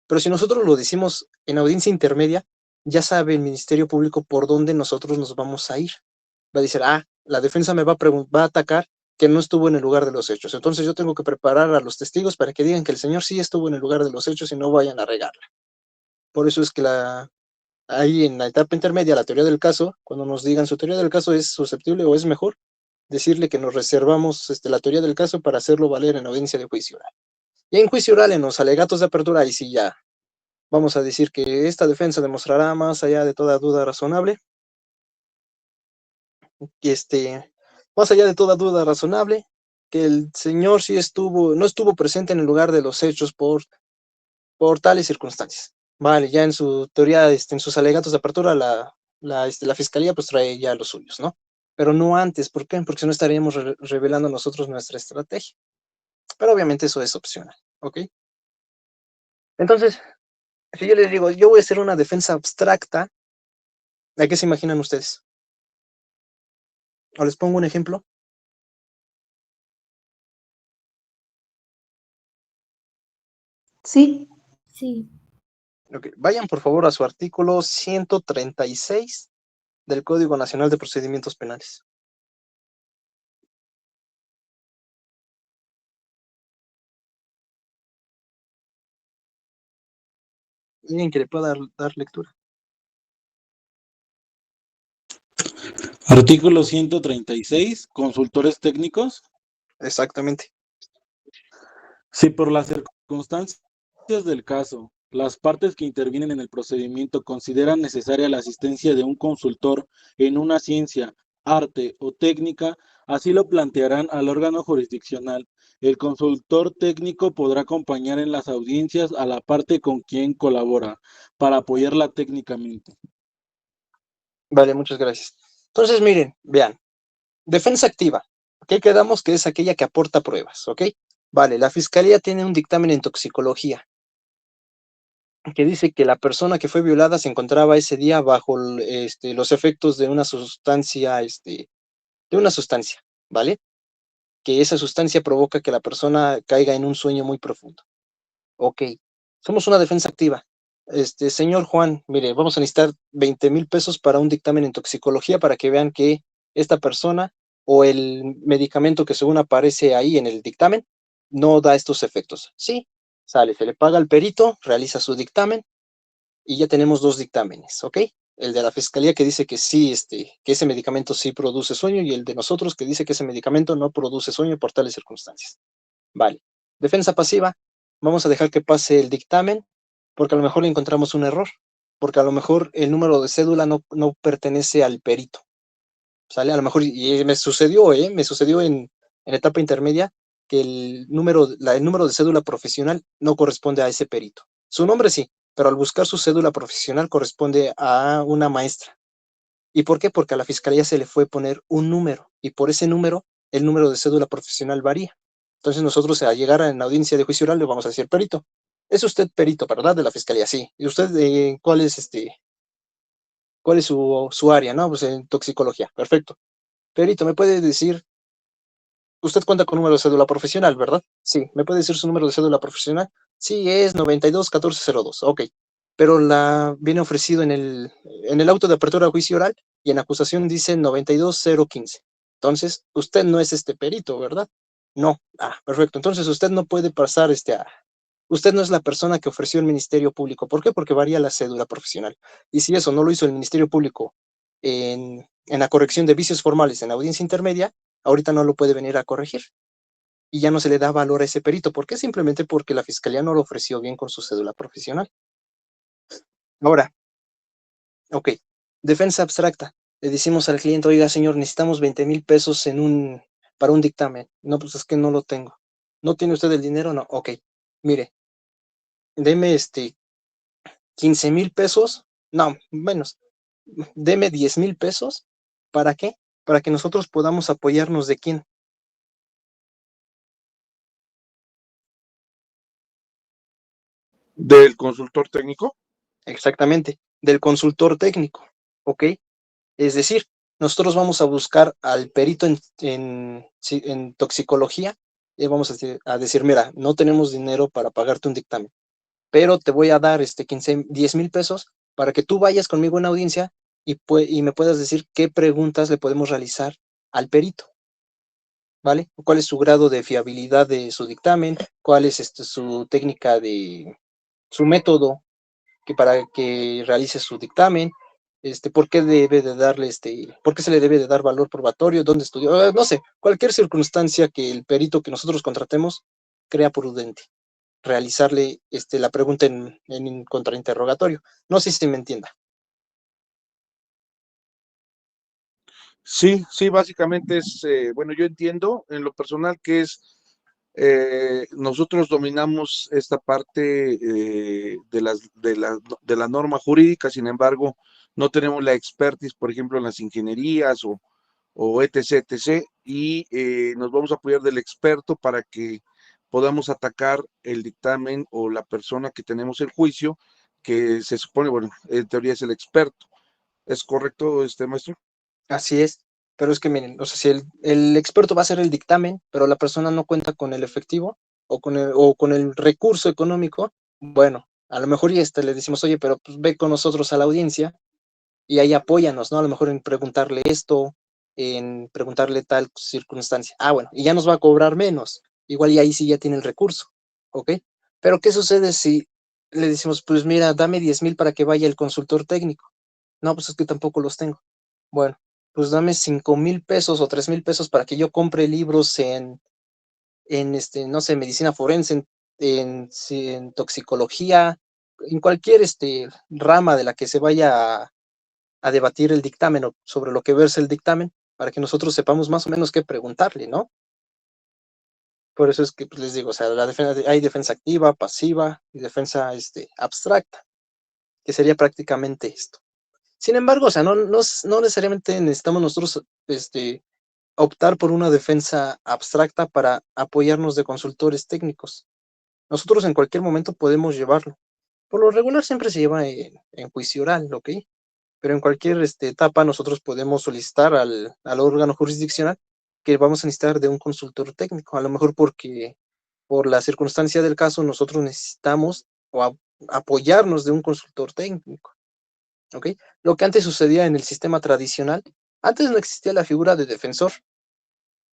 Pero si nosotros lo decimos en audiencia intermedia, ya sabe el Ministerio Público por dónde nosotros nos vamos a ir. Va a decir, la defensa me va a atacar que no estuvo en el lugar de los hechos. Entonces yo tengo que preparar a los testigos para que digan que el señor sí estuvo en el lugar de los hechos y no vayan a regarla. Por eso es que ahí en la etapa intermedia, la teoría del caso, cuando nos digan su teoría del caso es susceptible o es mejor, decirle que nos reservamos la teoría del caso para hacerlo valer en audiencia de juicio oral. Y en juicio oral, en los alegatos de apertura, ahí sí ya vamos a decir que esta defensa demostrará más allá de toda duda razonable, más allá de toda duda razonable, que el señor sí no estuvo presente en el lugar de los hechos por tales circunstancias. Vale, ya en su teoría, en sus alegatos de apertura, la Fiscalía pues trae ya los suyos, ¿no? Pero no antes, ¿por qué? Porque si no estaríamos revelando nosotros nuestra estrategia. Pero obviamente eso es opcional, ¿ok? Entonces, si yo les digo, yo voy a hacer una defensa abstracta, ¿a qué se imaginan ustedes? O les pongo un ejemplo. Sí. Sí. Okay. Vayan por favor a su artículo 136 del Código Nacional de Procedimientos Penales. ¿Alguien que le pueda dar lectura? Artículo 136, consultores técnicos. Exactamente. Si por las circunstancias del caso, las partes que intervienen en el procedimiento consideran necesaria la asistencia de un consultor en una ciencia, arte o técnica, así lo plantearán al órgano jurisdiccional. El consultor técnico podrá acompañar en las audiencias a la parte con quien colabora para apoyarla técnicamente. Vale, muchas gracias. Entonces, miren, vean. Defensa activa. ¿Qué quedamos? Que es aquella que aporta pruebas, ¿ok? Vale, la Fiscalía tiene un dictamen en toxicología que dice que la persona que fue violada se encontraba ese día bajo los efectos de una sustancia, ¿vale? Que esa sustancia provoca que la persona caiga en un sueño muy profundo. Ok, somos una defensa activa. Señor Juan, mire, vamos a necesitar 20,000 pesos para un dictamen en toxicología para que vean que esta persona o el medicamento que según aparece ahí en el dictamen no da estos efectos. Sí, sale, se le paga al perito, realiza su dictamen y ya tenemos 2 dictámenes, ¿ok? El de la Fiscalía que dice que sí, que ese medicamento sí produce sueño y el de nosotros que dice que ese medicamento no produce sueño por tales circunstancias. Vale. Defensa pasiva, vamos a dejar que pase el dictamen porque a lo mejor le encontramos un error, porque a lo mejor el número de cédula no pertenece al perito, ¿sale? A lo mejor, y me sucedió en etapa intermedia que el número de cédula profesional no corresponde a ese perito. Su nombre sí, pero al buscar su cédula profesional corresponde a una maestra. ¿Y por qué? Porque a la Fiscalía se le fue poner un número, y por ese número, el número de cédula profesional varía. Entonces nosotros al llegar a la audiencia de juicio oral le vamos a decir, perito, es usted perito, ¿verdad? De la Fiscalía, sí. ¿Y usted cuál es su área? No, pues en toxicología. Perfecto. Perito, ¿me puede decir, usted cuenta con número de cédula profesional, ¿verdad? Sí. ¿Me puede decir su número de cédula profesional? Sí, es 921402. Ok. pero la viene ofrecido en el auto de apertura a juicio oral y en acusación dice 92015. Entonces, usted no es este perito, ¿verdad? No. Ah, perfecto. Entonces, usted no puede pasar usted no es la persona que ofreció el Ministerio Público. ¿Por qué? Porque varía la cédula profesional. Y si eso no lo hizo el Ministerio Público en la corrección de vicios formales en la audiencia intermedia, ahorita no lo puede venir a corregir. Y ya no se le da valor a ese perito. ¿Por qué? Simplemente porque la Fiscalía no lo ofreció bien con su cédula profesional. Ahora, ok, defensa abstracta. Le decimos al cliente, oiga, señor, necesitamos 20,000 pesos para un dictamen. No, pues es que no lo tengo. ¿No tiene usted el dinero? No. Ok, mire, deme 15,000 pesos. No, menos. Deme 10,000 pesos. ¿Para qué? Para que nosotros podamos apoyarnos de quién. ¿Del consultor técnico? Exactamente, del consultor técnico. Ok, es decir, nosotros vamos a buscar al perito en toxicología y vamos a decir, mira, no tenemos dinero para pagarte un dictamen, pero te voy a dar 10,000 pesos para que tú vayas conmigo en audiencia y me puedas decir qué preguntas le podemos realizar al perito, ¿vale? ¿Cuál es su grado de fiabilidad de su dictamen? ¿Cuál es su técnica su método para que realice su dictamen? ¿Por qué debe de darle por qué se le debe de dar valor probatorio? ¿Dónde estudió? No sé, cualquier circunstancia que el perito que nosotros contratemos crea prudente realizarle la pregunta en contrainterrogatorio. No sé si me entienda. Sí, sí, básicamente bueno, yo entiendo en lo personal que nosotros dominamos esta parte de la norma jurídica, sin embargo, no tenemos la expertise, por ejemplo, en las ingenierías o etc., etc., y nos vamos a apoyar del experto para que podamos atacar el dictamen o la persona que tenemos en juicio, que se supone, bueno, en teoría es el experto. ¿Es correcto, maestro? Así es, pero es que miren, o sea, si el experto va a hacer el dictamen, pero la persona no cuenta con el efectivo o con el recurso económico, bueno, a lo mejor le decimos, oye, pero pues ve con nosotros a la audiencia y ahí apóyanos, ¿no? A lo mejor en preguntarle esto, en preguntarle tal circunstancia. Ah, bueno, y ya nos va a cobrar menos. Igual y ahí sí ya tiene el recurso, ¿ok? Pero ¿qué sucede si le decimos, pues mira, dame 10,000 para que vaya el consultor técnico? No, pues es que tampoco los tengo. Bueno, pues dame 5,000 pesos o 3,000 pesos para que yo compre libros no sé, medicina forense, en toxicología, en cualquier rama de la que se vaya a debatir el dictamen o sobre lo que verse el dictamen, para que nosotros sepamos más o menos qué preguntarle, ¿no? Por eso es que pues, les digo, o sea, hay defensa activa, pasiva y defensa abstracta, que sería prácticamente esto. Sin embargo, o sea, no necesariamente necesitamos nosotros optar por una defensa abstracta para apoyarnos de consultores técnicos. Nosotros en cualquier momento podemos llevarlo. Por lo regular siempre se lleva en juicio oral, ¿ok? Pero en cualquier etapa nosotros podemos solicitar al órgano jurisdiccional que vamos a necesitar de un consultor técnico, a lo mejor porque por la circunstancia del caso nosotros necesitamos apoyarnos de un consultor técnico, ¿ok? Lo que antes sucedía en el sistema tradicional, antes no existía la figura de defensor,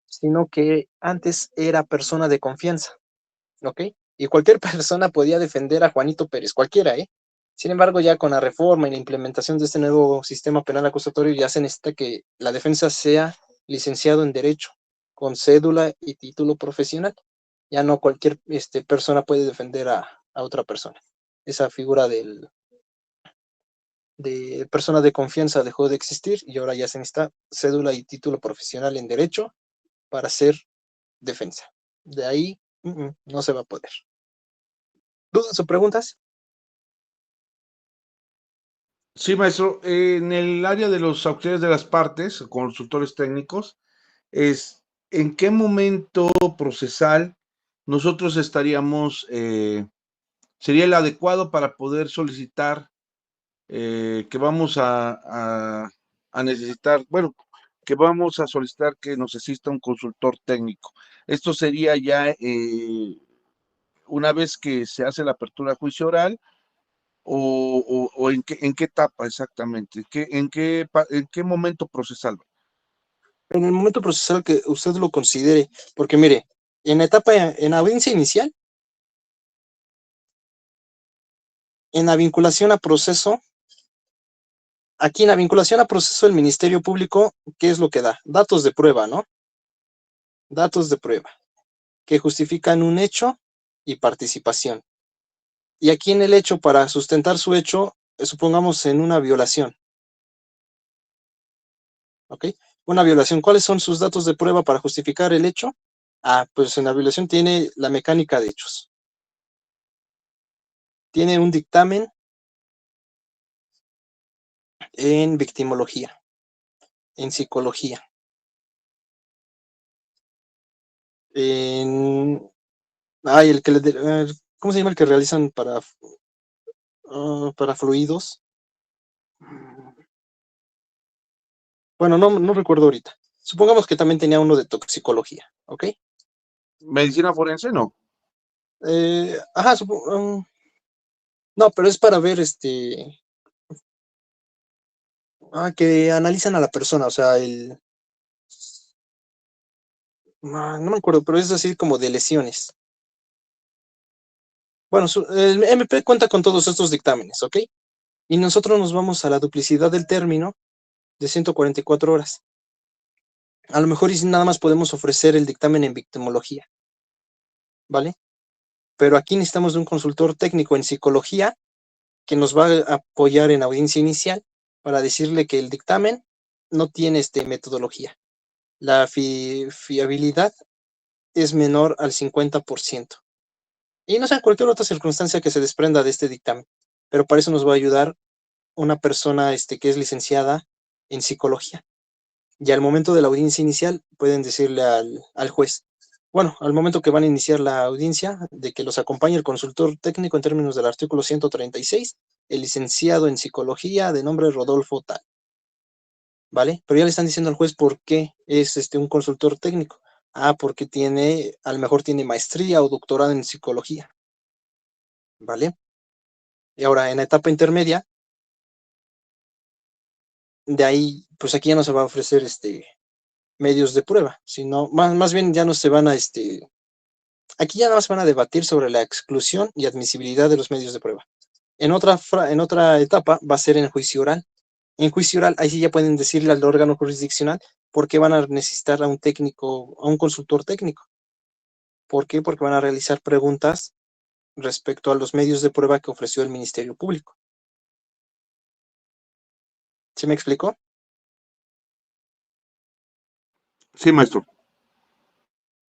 sino que antes era persona de confianza, ¿ok? Y cualquier persona podía defender a Juanito Pérez, cualquiera, ¿eh? Sin embargo, ya con la reforma y la implementación de este nuevo sistema penal acusatorio, ya se necesita que la defensa sea licenciado en Derecho, con cédula y título profesional. Ya no cualquier persona puede defender a otra persona. Esa figura de persona de confianza dejó de existir y ahora ya se necesita cédula y título profesional en Derecho para hacer defensa. De ahí no se va a poder. ¿Dudas o preguntas? Sí, maestro. En el área de los auxiliares de las partes, consultores técnicos, ¿en qué momento procesal nosotros sería el adecuado para poder solicitar que vamos a necesitar, bueno, que vamos a solicitar que nos asista un consultor técnico? Esto sería ya una vez que se hace la apertura a juicio oral o en qué etapa exactamente? ¿En qué momento procesal? En el momento procesal que usted lo considere, porque mire, en audiencia inicial, en la vinculación a proceso, aquí en la vinculación a proceso del Ministerio Público, ¿qué es lo que da? Datos de prueba, ¿no? Datos de prueba, que justifican un hecho y participación. Y aquí en el hecho, para sustentar su hecho, supongamos en una violación, ¿ok? Una violación, ¿cuáles son sus datos de prueba para justificar el hecho? Pues en la violación tiene la mecánica de hechos. Tiene un dictamen en victimología, en psicología, en... el que ¿cómo se llama el que realizan para fluidos? Bueno, no recuerdo ahorita. Supongamos que también tenía uno de toxicología, ¿ok? ¿Medicina forense? No. Ajá, no, pero es para ver, que analizan a la persona, o sea, no me acuerdo, pero es así como de lesiones. Bueno, el MP cuenta con todos estos dictámenes, ¿ok? Y nosotros nos vamos a la duplicidad del término de 144 horas. A lo mejor y nada más podemos ofrecer el dictamen en victimología, ¿vale? Pero aquí necesitamos de un consultor técnico en psicología que nos va a apoyar en audiencia inicial para decirle que el dictamen no tiene metodología. La fiabilidad es menor al 50%. Y no sé, cualquier otra circunstancia que se desprenda de este dictamen. Pero para eso nos va a ayudar una persona que es licenciada en psicología. Y al momento de la audiencia inicial pueden decirle al juez, bueno, al momento que van a iniciar la audiencia, de que los acompañe el consultor técnico en términos del artículo 136, el licenciado en psicología de nombre Rodolfo Tal, ¿vale? Pero ya le están diciendo al juez por qué es un consultor técnico. Porque a lo mejor tiene maestría o doctorado en psicología, ¿vale? Y ahora, en la etapa intermedia, de ahí, pues aquí ya no se va a ofrecer medios de prueba, sino más bien ya no se van a aquí ya nada más van a debatir sobre la exclusión y admisibilidad de los medios de prueba. En otra etapa va a ser en juicio oral. En juicio oral, ahí sí ya pueden decirle al órgano jurisdiccional por qué van a necesitar a un técnico, a un consultor técnico. ¿Por qué? Porque van a realizar preguntas respecto a los medios de prueba que ofreció el Ministerio Público. ¿Sí me explicó? Sí, maestro.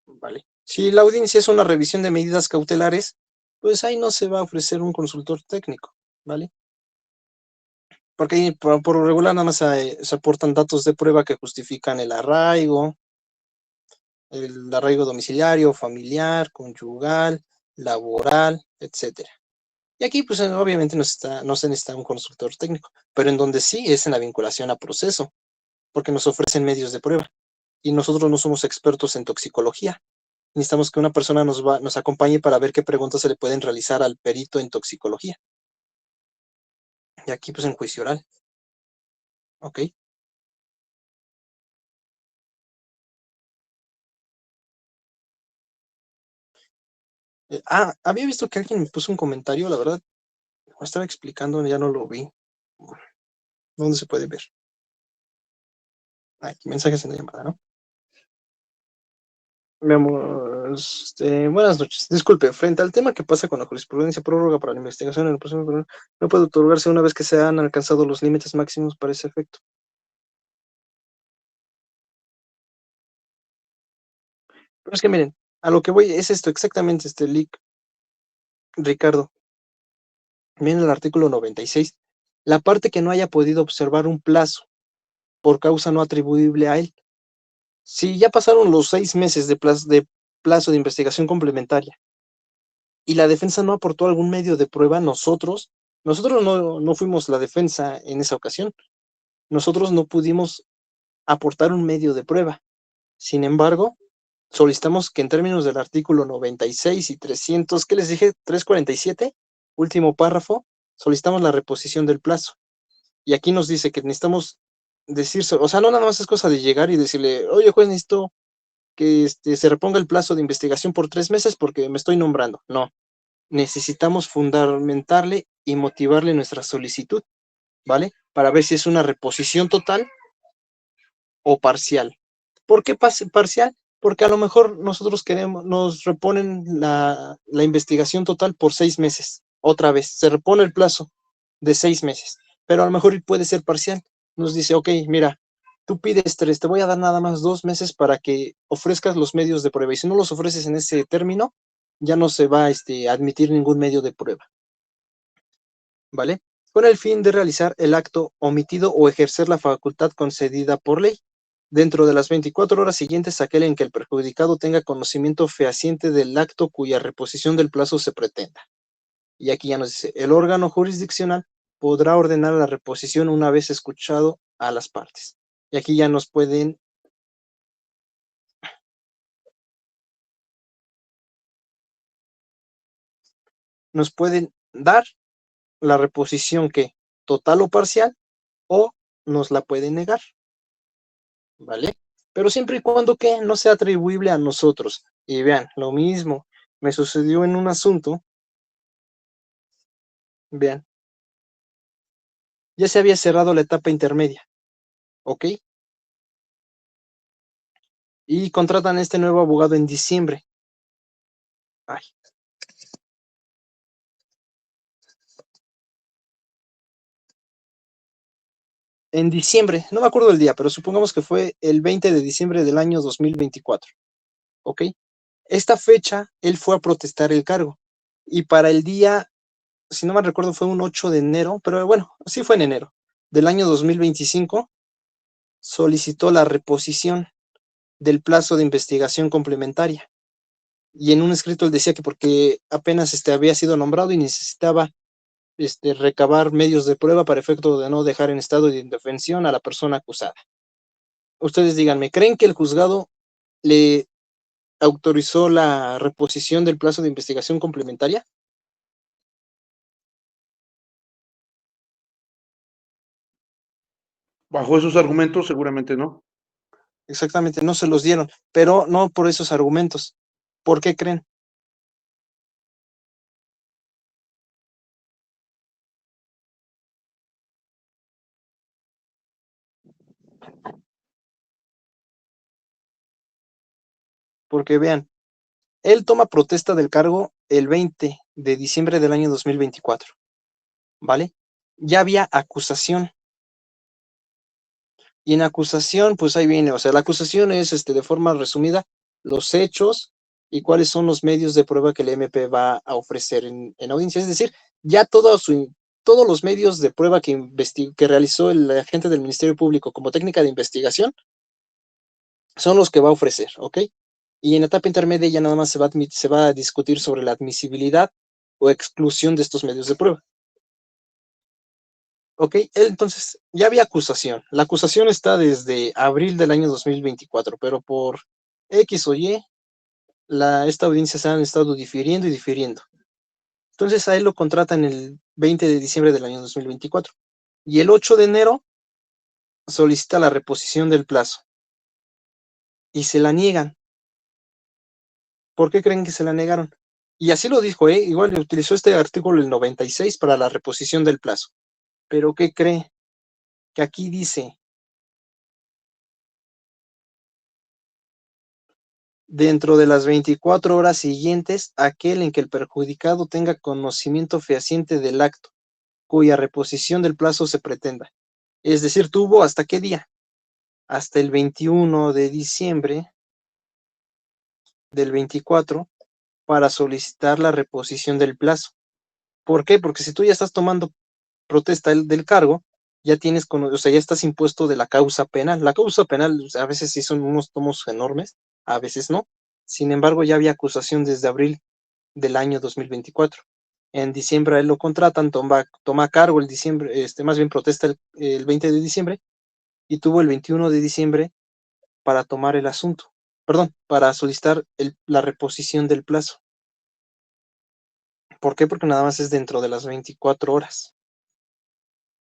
Vale. Si la audiencia es una revisión de medidas cautelares, pues ahí no se va a ofrecer un consultor técnico, ¿vale? Porque ahí por lo regular nada más se aportan datos de prueba que justifican el arraigo domiciliario, familiar, conyugal, laboral, etcétera. Y aquí, pues obviamente no se necesita un consultor técnico, pero en donde sí es en la vinculación a proceso, porque nos ofrecen medios de prueba. Y nosotros no somos expertos en toxicología. Necesitamos que una persona nos acompañe para ver qué preguntas se le pueden realizar al perito en toxicología. Y aquí, pues en juicio oral. ¿Ok? Había visto que alguien me puso un comentario, la verdad, me estaba explicando, ya no lo vi. ¿Dónde se puede ver? Aquí, mensajes en la llamada, ¿no? Veamos, buenas noches. Disculpe, frente al tema que pasa con la jurisprudencia prórroga para la investigación en el proceso penal, no puede otorgarse una vez que se han alcanzado los límites máximos para ese efecto. Pero es que miren, a lo que voy es esto, exactamente Ricardo. Miren el artículo 96. La parte que no haya podido observar un plazo por causa no atribuible a él. Si ya pasaron los 6 meses de plazo de investigación complementaria y la defensa no aportó algún medio de prueba, nosotros no fuimos la defensa en esa ocasión. Nosotros no pudimos aportar un medio de prueba. Sin embargo, solicitamos que en términos del artículo 96 y 300, ¿qué les dije? 347, último párrafo, solicitamos la reposición del plazo. Y aquí nos dice que necesitamos decir, o sea, no nada más es cosa de llegar y decirle, oye, juez, necesito que se reponga el plazo de investigación por 3 meses porque me estoy nombrando. No, necesitamos fundamentarle y motivarle nuestra solicitud, ¿vale? Para ver si es una reposición total o parcial. ¿Por qué parcial? Porque a lo mejor nosotros nos reponen la investigación total por 6 meses. Otra vez, se repone el plazo de 6 meses, pero a lo mejor puede ser parcial. Nos dice, ok, mira, tú pides 3, te voy a dar nada más 2 meses para que ofrezcas los medios de prueba. Y si no los ofreces en ese término, ya no se va a admitir ningún medio de prueba. ¿Vale? Con el fin de realizar el acto omitido o ejercer la facultad concedida por ley, dentro de las 24 horas siguientes a aquel en que el perjudicado tenga conocimiento fehaciente del acto cuya reposición del plazo se pretenda. Y aquí ya nos dice, el órgano jurisdiccional podrá ordenar la reposición una vez escuchado a las partes. Y aquí ya nos pueden dar la reposición que total o parcial, o nos la pueden negar, ¿vale? Pero siempre y cuando que no sea atribuible a nosotros. Y vean, lo mismo me sucedió en un asunto, vean, ya se había cerrado la etapa intermedia, ¿ok? Y contratan a este nuevo abogado en diciembre. Ay. En diciembre, no me acuerdo del día, pero supongamos que fue el 20 de diciembre del año 2024, ¿ok? Esta fecha, él fue a protestar el cargo, y para el día, si no me recuerdo, fue un 8 de enero, pero bueno, sí fue en enero, del año 2025, solicitó la reposición del plazo de investigación complementaria. Y en un escrito él decía que porque apenas había sido nombrado y necesitaba recabar medios de prueba para efecto de no dejar en estado de indefensión a la persona acusada. Ustedes díganme, ¿creen que el juzgado le autorizó la reposición del plazo de investigación complementaria? Bajo esos argumentos, seguramente no. Exactamente, no se los dieron, pero no por esos argumentos. ¿Por qué creen? Porque vean, él toma protesta del cargo el 20 de diciembre del año 2024, ¿vale? Ya había acusación. Y en acusación, pues ahí viene, o sea, la acusación es, de forma resumida, los hechos y cuáles son los medios de prueba que el MP va a ofrecer en audiencia. Es decir, ya todos los medios de prueba que realizó el agente del Ministerio Público como técnica de investigación son los que va a ofrecer, ¿ok? Y en etapa intermedia ya nada más se va a discutir sobre la admisibilidad o exclusión de estos medios de prueba. Ok, entonces ya había acusación. La acusación está desde abril del año 2024, pero por X o Y, esta audiencia se han estado difiriendo y difiriendo. Entonces a él lo contratan el 20 de diciembre del año 2024. Y el 8 de enero solicita la reposición del plazo. Y se la niegan. ¿Por qué creen que se la negaron? Y así lo dijo, igual utilizó este artículo el 96 para la reposición del plazo. Pero ¿qué cree? Que aquí dice, dentro de las 24 horas siguientes, aquel en que el perjudicado tenga conocimiento fehaciente del acto, cuya reposición del plazo se pretenda. Es decir, tuvo ¿hasta qué día? Hasta el 21 de diciembre del 24 para solicitar la reposición del plazo. ¿Por qué? Porque si tú ya estás tomando protesta del cargo, ya tienes, o sea, ya estás impuesto de la causa penal. La causa penal, o sea, a veces sí son unos tomos enormes, a veces no. Sin embargo, ya había acusación desde abril del año 2024. En diciembre a él lo contratan, toma cargo el diciembre, más bien protesta el 20 de diciembre y tuvo el 21 de diciembre para tomar el asunto, perdón, para solicitar la reposición del plazo. ¿Por qué? Porque nada más es dentro de las 24 horas.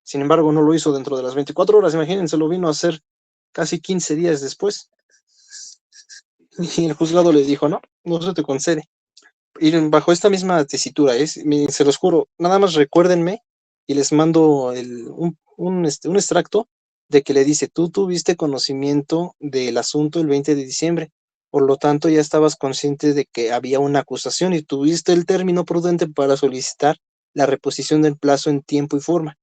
Sin embargo, no lo hizo dentro de las 24 horas, imagínense, lo vino a hacer casi 15 días después. Y el juzgado le dijo, no se te concede. Y bajo esta misma tesitura, se los juro, nada más recuérdenme y les mando un extracto de que le dice, tú tuviste conocimiento del asunto el 20 de diciembre, por lo tanto ya estabas consciente de que había una acusación y tuviste el término prudente para solicitar la reposición del plazo en tiempo y forma,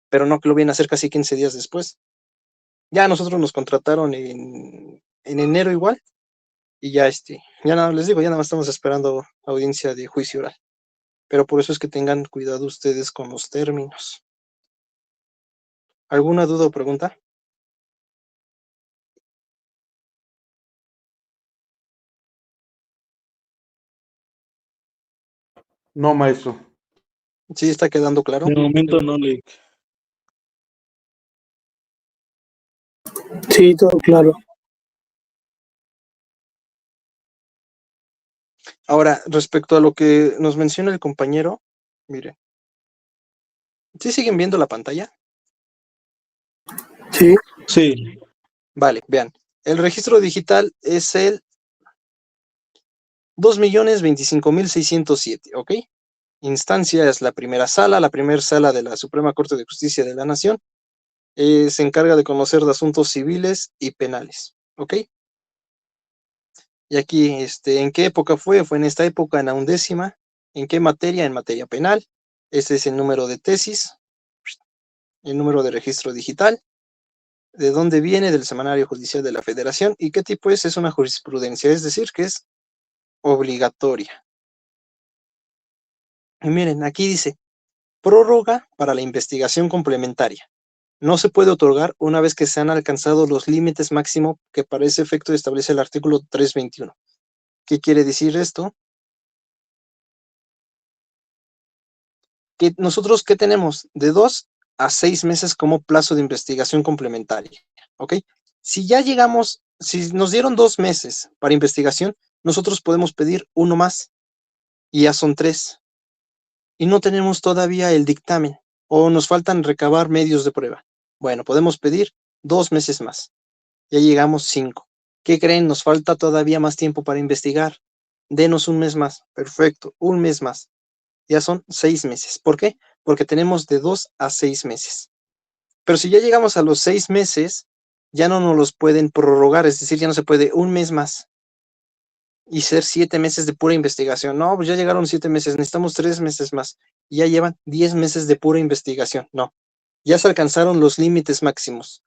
pero no que lo vienen a hacer casi 15 días después. Ya nosotros nos contrataron en enero igual, y ya nada, les digo, ya nada más estamos esperando audiencia de juicio oral. Pero por eso es que tengan cuidado ustedes con los términos. ¿Alguna duda o pregunta? No, maestro. ¿Sí está quedando claro? De momento no, Lick. Sí, todo claro. Ahora, respecto a lo que nos menciona el compañero, miren. ¿Sí siguen viendo la pantalla? Sí, Sí, Vale, vean. El registro digital es el 2.025.607, ¿ok? Instancia es la primera sala de la Suprema Corte de Justicia de la Nación. Se encarga de conocer de asuntos civiles y penales, ¿ok? Y aquí, ¿en qué época fue? Fue en esta época, en la 11ª. ¿En qué materia? En materia penal. Este es el número de tesis, el número de registro digital. ¿De dónde viene? Del Semanario Judicial de la Federación. ¿Y qué tipo es? Es una jurisprudencia, es decir, que es obligatoria. Y miren, aquí dice, prórroga para la investigación complementaria. No se puede otorgar una vez que se han alcanzado los límites máximos que para ese efecto establece el artículo 321. ¿Qué quiere decir esto? Que nosotros, ¿qué tenemos? De 2 a 6 meses como plazo de investigación complementaria, ¿ok? Si ya llegamos, si nos dieron 2 meses para investigación, nosotros podemos pedir uno más, y ya son 3. Y no tenemos todavía el dictamen, o nos faltan recabar medios de prueba. Bueno, podemos pedir 2 meses más. Ya llegamos 5. ¿Qué creen? Nos falta todavía más tiempo para investigar. Denos un mes más. Perfecto, un mes más. Ya son 6 meses. ¿Por qué? Porque tenemos de 2 a 6 meses. Pero si ya llegamos a los 6 meses, ya no nos los pueden prorrogar, es decir, ya no se puede un mes más y ser 7 meses de pura investigación. No, pues ya llegaron 7 meses, necesitamos 3 meses más. Y ya llevan 10 meses de pura investigación. No, ya se alcanzaron los límites máximos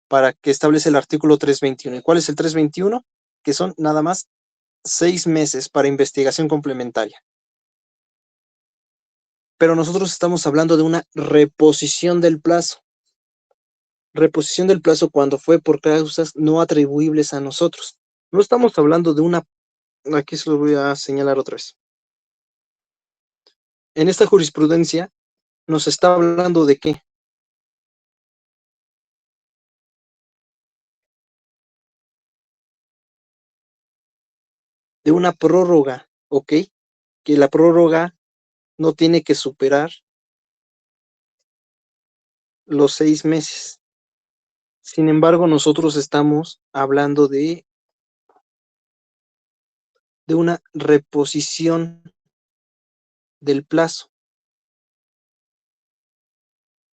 para que establece el artículo 321. ¿Y cuál es el 321? Que son nada más 6 meses para investigación complementaria. Pero nosotros estamos hablando de una reposición del plazo. Reposición del plazo cuando fue por causas no atribuibles a nosotros. No estamos hablando de una, aquí se lo voy a señalar otra vez. En esta jurisprudencia nos está hablando de qué? De una prórroga, ¿ok? Que la prórroga no tiene que superar los 6 meses. Sin embargo, nosotros estamos hablando de una reposición del plazo.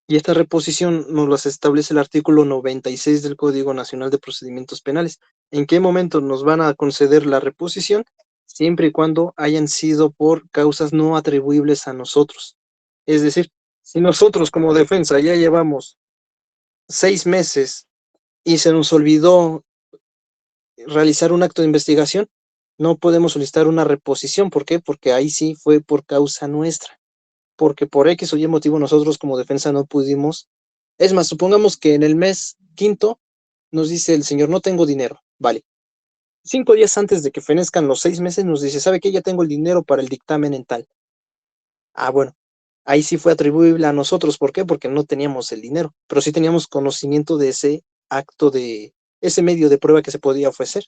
Y esta reposición nos las establece el artículo 96 del Código Nacional de Procedimientos Penales. ¿En qué momento nos van a conceder la reposición? Siempre y cuando hayan sido por causas no atribuibles a nosotros. Es decir, si nosotros como defensa ya llevamos 6 meses y se nos olvidó realizar un acto de investigación, no podemos solicitar una reposición. ¿Por qué? Porque ahí sí fue por causa nuestra. Porque por X o Y motivo nosotros como defensa no pudimos. Es más, supongamos que en el mes quinto nos dice el señor, no tengo dinero. Vale. 5 días antes de que fenezcan los 6 meses nos dice, ¿sabe qué? Ya tengo el dinero para el dictamen en tal. Ah, bueno. Ahí sí fue atribuible a nosotros. ¿Por qué? Porque no teníamos el dinero, pero sí teníamos conocimiento de ese acto, de ese medio de prueba que se podía ofrecer.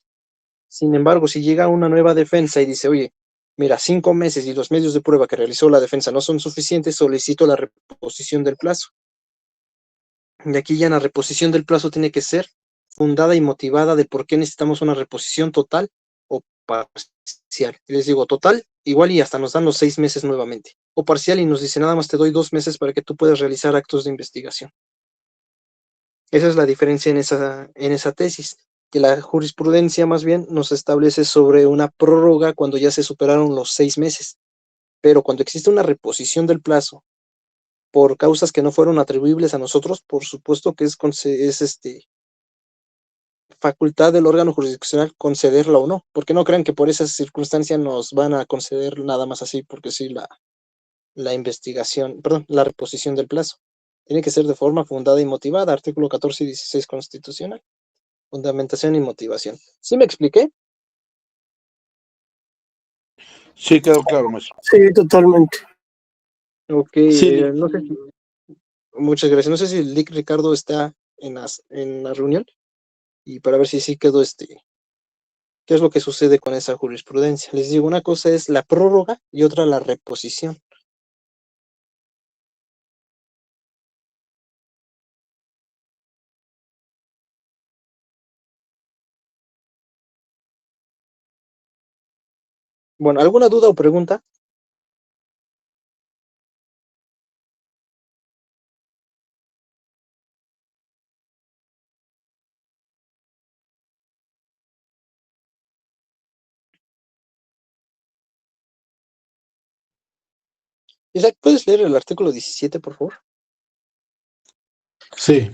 Sin embargo, si llega una nueva defensa y dice, oye, mira, 5 meses y los medios de prueba que realizó la defensa no son suficientes, solicito la reposición del plazo. Y aquí ya en la reposición del plazo tiene que ser fundada y motivada de por qué necesitamos una reposición total o parcial. Les digo total, igual y hasta nos dan los 6 meses nuevamente. O parcial y nos dice nada más te doy 2 meses para que tú puedas realizar actos de investigación. Esa es la diferencia en esa tesis, que la jurisprudencia más bien nos establece sobre una prórroga cuando ya se superaron los 6 meses. Pero cuando existe una reposición del plazo por causas que no fueron atribuibles a nosotros, por supuesto que es facultad del órgano jurisdiccional concederla o no, porque no crean que por esa circunstancia nos van a conceder nada más así, porque sí, la investigación, perdón, la reposición del plazo. Tiene que ser de forma fundada y motivada, artículo 14 y 16 constitucional. Fundamentación y motivación. ¿Sí me expliqué? Sí, quedó claro, maestro. Sí, totalmente. Ok, Sí, no sé si, muchas gracias. No sé si el Lic Ricardo está en la reunión y para ver si sí quedó qué es lo que sucede con esa jurisprudencia. Les digo, una cosa es la prórroga y otra la reposición. Bueno, ¿alguna duda o pregunta? Isaac, ¿puedes leer el artículo 17, por favor? sí.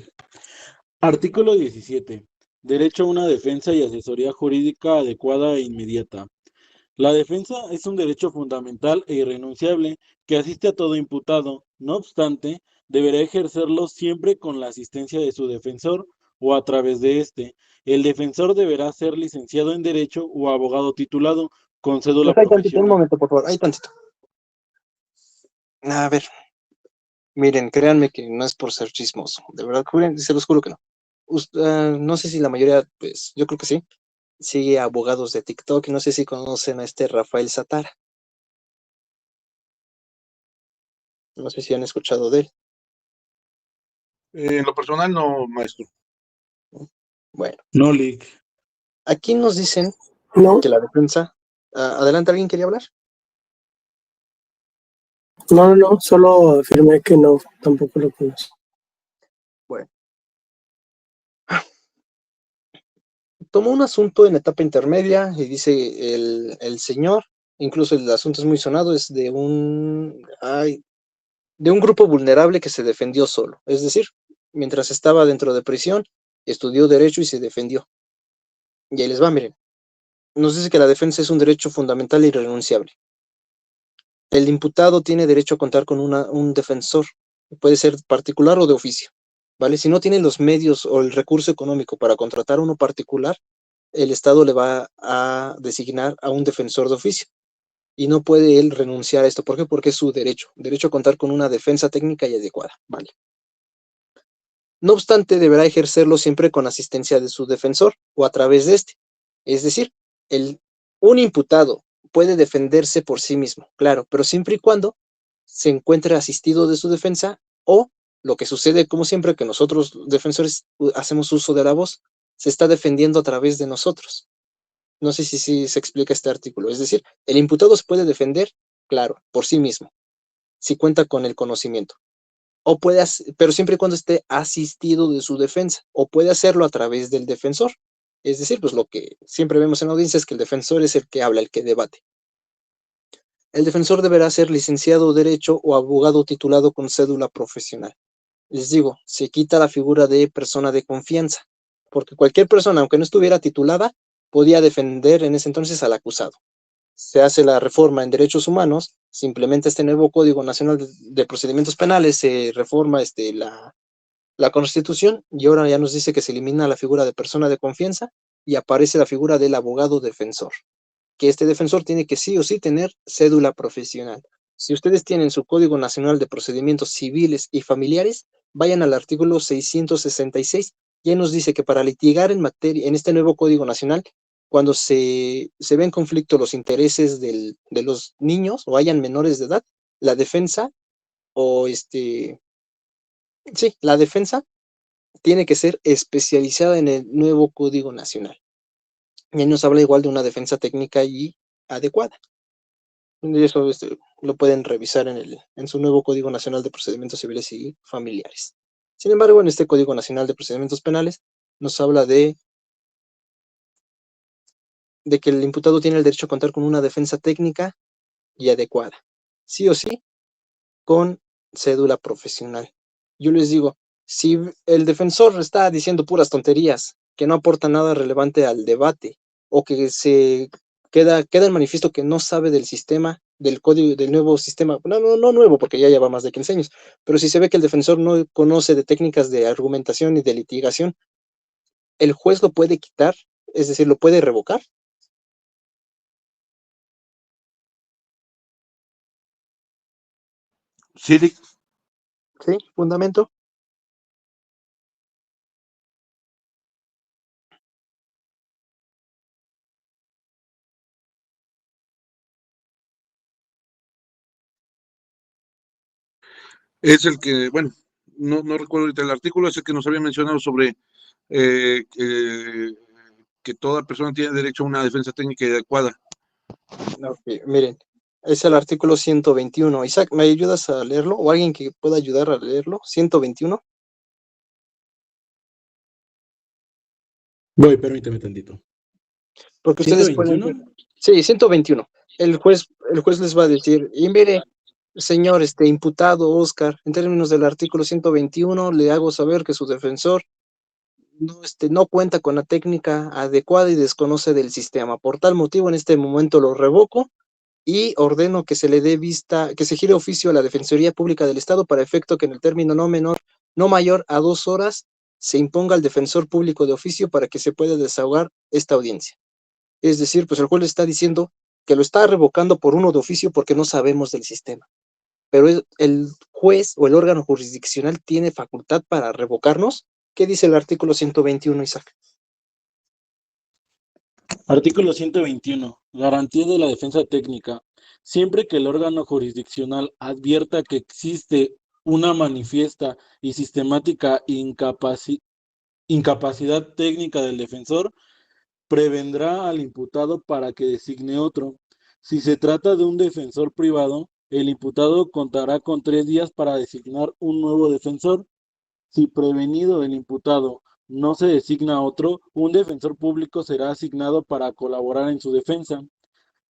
Artículo 17. Derecho a una defensa y asesoría jurídica adecuada e inmediata. La defensa es un derecho fundamental e irrenunciable que asiste a todo imputado. No obstante, deberá ejercerlo siempre con la asistencia de su defensor o a través de éste. El defensor deberá ser licenciado en Derecho o abogado titulado con cédula Pues hay tantito, un profesional. momento, por favor, hay tantito. A ver, miren, créanme que no es por ser chismoso, de verdad, se los juro que no. No sé si la mayoría, pues, yo creo que sí, sigue a abogados de TikTok y no sé si conocen a este Rafael Satara. No sé si han escuchado de él. En lo personal, no, maestro. Bueno, No, Lic. aquí nos dicen No, que la defensa... adelante, ¿alguien quería hablar? no, solo afirmé que no, tampoco lo conozco. Bueno. Tomó un asunto en etapa intermedia y dice el señor, incluso el asunto es muy sonado, es de un grupo vulnerable que se defendió solo. Es decir, mientras estaba dentro de prisión, estudió Derecho y se defendió. Y ahí les va, miren. Nos dice que la defensa es un derecho fundamental e irrenunciable. El imputado tiene derecho a contar con un defensor, puede ser particular o de oficio, ¿vale? Si no tiene los medios o el recurso económico para contratar uno particular, el Estado le va a designar a un defensor de oficio y no puede él renunciar a esto. ¿Por qué? Porque es su derecho a contar con una defensa técnica y adecuada, ¿vale? No obstante, deberá ejercerlo siempre con asistencia de su defensor o a través de este. Es decir, un imputado puede defenderse por sí mismo, claro, pero siempre y cuando se encuentre asistido de su defensa o lo que sucede, como siempre, que nosotros defensores hacemos uso de la voz, se está defendiendo a través de nosotros. No sé si se explica este artículo. Es decir, el imputado se puede defender, claro, por sí mismo, si cuenta con el conocimiento. Pero siempre y cuando esté asistido de su defensa, o puede hacerlo a través del defensor. Es decir, pues lo que siempre vemos en la audiencia es que el defensor es el que habla, el que debate. El defensor deberá ser licenciado en Derecho o abogado titulado con cédula profesional. Les digo, se quita la figura de persona de confianza, porque cualquier persona, aunque no estuviera titulada, podía defender en ese entonces al acusado. Se hace la reforma en derechos humanos, se implementa este nuevo Código Nacional de Procedimientos Penales, se reforma la Constitución y ahora ya nos dice que se elimina la figura de persona de confianza y aparece la figura del abogado defensor, que este defensor tiene que sí o sí tener cédula profesional. Si ustedes tienen su Código Nacional de Procedimientos Civiles y Familiares, vayan al artículo 666, ya nos dice que para litigar en este nuevo Código Nacional cuando se ve en conflicto los intereses de los niños o hayan menores de edad, la defensa o la defensa tiene que ser especializada en el nuevo Código Nacional. Y ahí nos habla igual de una defensa técnica y adecuada. Y eso lo pueden revisar en su nuevo Código Nacional de Procedimientos Civiles y Familiares. Sin embargo, en este Código Nacional de Procedimientos Penales nos habla de que el imputado tiene el derecho a contar con una defensa técnica y adecuada, sí o sí, con cédula profesional. Yo les digo, si el defensor está diciendo puras tonterías, que no aporta nada relevante al debate, o que se queda en manifiesto que no sabe del sistema, del código, del nuevo sistema, no nuevo, porque ya lleva más de 15 años, pero si se ve que el defensor no conoce de técnicas de argumentación y de litigación, el juez lo puede quitar, es decir, lo puede revocar. Sí, ¿Sí? ¿Fundamento? es el que, bueno, no recuerdo ahorita el artículo, es el que nos había mencionado sobre que toda persona tiene derecho a una defensa técnica y adecuada. Okay, miren, es el artículo 121. Isaac, ¿me ayudas a leerlo? ¿O alguien que pueda ayudar a leerlo? 121. Voy, permíteme tantito. Porque ustedes pueden... 121. Sí, 121. El juez les va a decir, y mire, señor imputado Oscar, en términos del artículo 121, le hago saber que su defensor no cuenta con la técnica adecuada y desconoce del sistema. Por tal motivo, en este momento lo revoco y ordeno que se le dé vista, que se gire oficio a la Defensoría Pública del Estado para efecto que en el término no mayor a 2 horas se imponga al defensor público de oficio para que se pueda desahogar esta audiencia. Es decir, pues el juez le está diciendo que lo está revocando por uno de oficio porque no sabemos del sistema. Pero el juez o el órgano jurisdiccional tiene facultad para revocarnos. ¿Qué dice el artículo 121, Isaac? Artículo 121. Garantía de la defensa técnica. Siempre que el órgano jurisdiccional advierta que existe una manifiesta y sistemática incapacidad técnica del defensor, prevendrá al imputado para que designe otro. Si se trata de un defensor privado, el imputado contará con 3 días para designar un nuevo defensor. Si prevenido el imputado no se designa otro, un defensor público será asignado para colaborar en su defensa.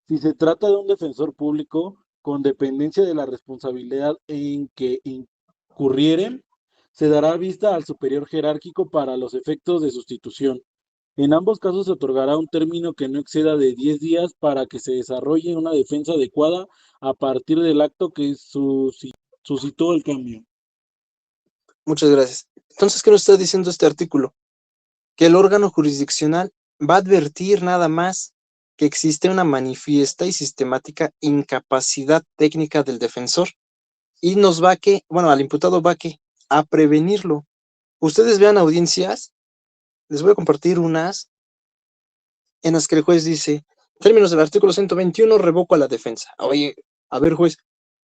Si se trata de un defensor público con dependencia de la responsabilidad en que incurriere, se dará vista al superior jerárquico para los efectos de sustitución. En ambos casos se otorgará un término que no exceda de 10 días para que se desarrolle una defensa adecuada a partir del acto que suscitó el cambio. Muchas gracias. Entonces, ¿qué nos está diciendo este artículo? Que el órgano jurisdiccional va a advertir nada más que existe una manifiesta y sistemática incapacidad técnica del defensor y nos va al imputado va a prevenirlo. Ustedes vean audiencias, les voy a compartir unas en las que el juez dice, términos del artículo 121, revoco a la defensa. Oye, a ver, juez,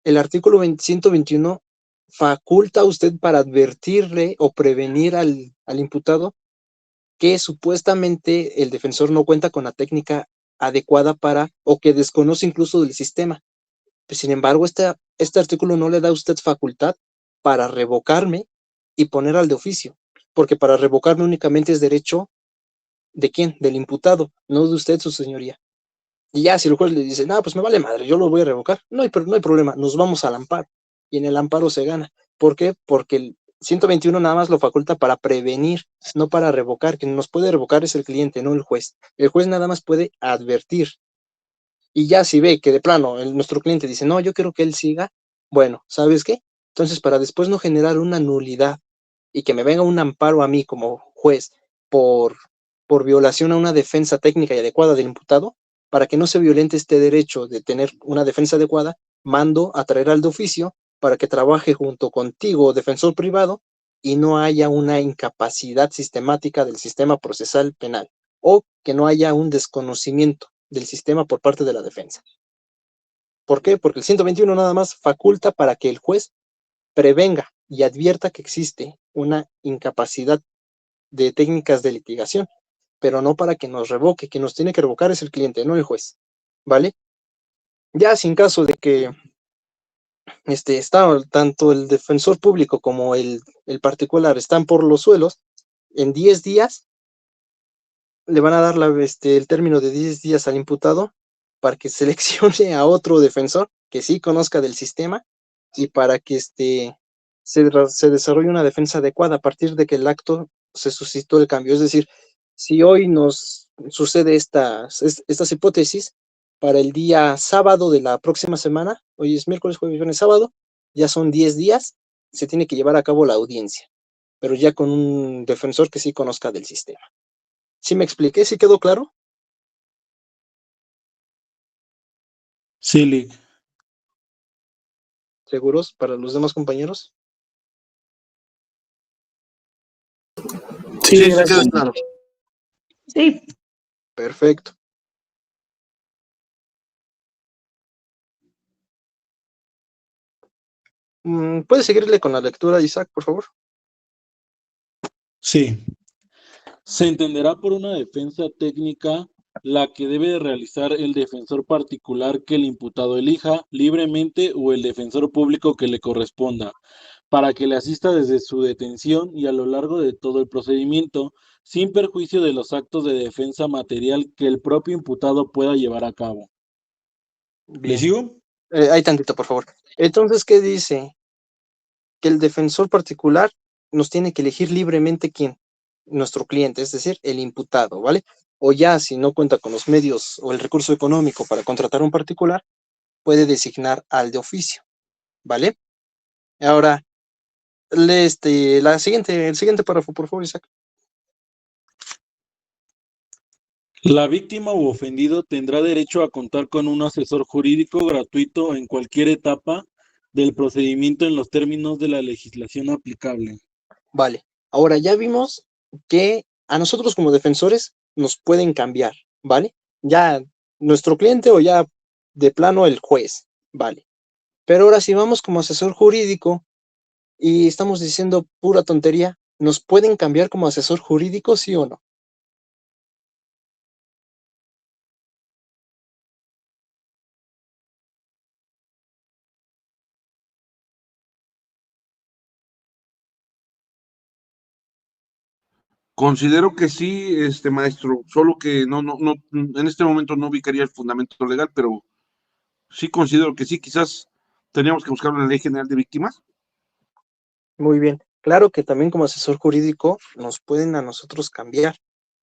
el artículo 121 faculta a usted para advertirle o prevenir al imputado que supuestamente el defensor no cuenta con la técnica adecuada o que desconoce incluso del sistema. Pues, sin embargo, este artículo no le da a usted facultad para revocarme y poner al de oficio, porque para revocarme únicamente es derecho ¿de quién? Del imputado, no de usted, su señoría. Y ya, si el juez le dice, no, pues me vale madre, yo lo voy a revocar, no hay problema, nos vamos al amparo. Y en el amparo se gana. ¿Por qué? Porque el 121 nada más lo faculta para prevenir, no para revocar. Quien nos puede revocar es el cliente, no el juez. El juez nada más puede advertir. Y ya si ve que de plano nuestro cliente dice, no, yo quiero que él siga, bueno, ¿sabes qué? Entonces, para después no generar una nulidad y que me venga un amparo a mí como juez por violación a una defensa técnica y adecuada del imputado, para que no se violente este derecho de tener una defensa adecuada, mando a traer al de oficio para que trabaje junto contigo, defensor privado, y no haya una incapacidad sistemática del sistema procesal penal. o que no haya un desconocimiento del sistema por parte de la defensa. ¿Por qué? Porque el 121 nada más faculta para que el juez prevenga y advierta que existe una incapacidad de técnicas de litigación, pero no para que nos revoque. Quien nos tiene que revocar es el cliente, no el juez, ¿vale? Ya sin caso de que está tanto el defensor público como el particular están por los suelos, en 10 días le van a dar el término de 10 días al imputado para que seleccione a otro defensor que sí conozca del sistema y para que se desarrolle una defensa adecuada a partir de que el acto se suscitó el cambio. Es decir, si hoy nos sucede estas hipótesis, para el día sábado de la próxima semana, hoy es miércoles, jueves, viernes, sábado, ya son 10 días, se tiene que llevar a cabo la audiencia, pero ya con un defensor que sí conozca del sistema. ¿Sí me expliqué? ¿Sí quedó claro? Sí, Lick. ¿Seguros para los demás compañeros? Sí, Sí, sí queda gracias. claro. Sí. Perfecto. ¿Puedes seguirle con la lectura, Isaac, por favor? Sí. Se entenderá por una defensa técnica la que debe de realizar el defensor particular que el imputado elija libremente o el defensor público que le corresponda, para que le asista desde su detención y a lo largo de todo el procedimiento, sin perjuicio de los actos de defensa material que el propio imputado pueda llevar a cabo. ¿Le Bien. sigo? Ahí tantito, por favor. Entonces, ¿qué dice? Que el defensor particular nos tiene que elegir libremente quién, nuestro cliente, es decir, el imputado, ¿vale? O ya si no cuenta con los medios o el recurso económico para contratar un particular, puede designar al de oficio, ¿vale? Ahora, lee el siguiente párrafo, por favor, Isaac. La víctima u ofendido tendrá derecho a contar con un asesor jurídico gratuito en cualquier etapa del procedimiento en los términos de la legislación aplicable. Vale. Ahora ya vimos que a nosotros como defensores nos pueden cambiar, ¿vale? Ya nuestro cliente o ya de plano el juez, ¿vale? Pero ahora si vamos como asesor jurídico y estamos diciendo pura tontería, ¿nos pueden cambiar como asesor jurídico, sí o no? Considero que sí, maestro, solo que no, en este momento no ubicaría el fundamento legal, pero sí considero que sí, quizás teníamos que buscar una ley general de víctimas. Muy bien. Claro que también como asesor jurídico nos pueden a nosotros cambiar.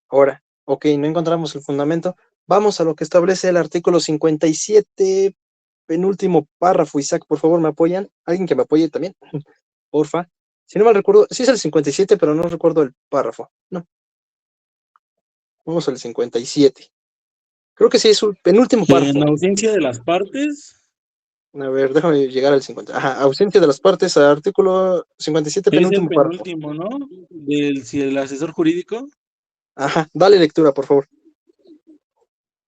Ahora, ok, no encontramos el fundamento. Vamos a lo que establece el artículo 57, penúltimo párrafo. Isaac, por favor, ¿me apoyan? ¿Alguien que me apoye también? Porfa. Si no mal recuerdo, sí es el 57, pero no recuerdo el párrafo. No. Vamos al 57. Creo que sí es el penúltimo párrafo. En ausencia de las partes, A ver, déjame llegar al 50. Ajá, ausencia de las partes, artículo 57, es el penúltimo párrafo. penúltimo, ¿no? Si el asesor jurídico. Ajá, dale lectura, por favor.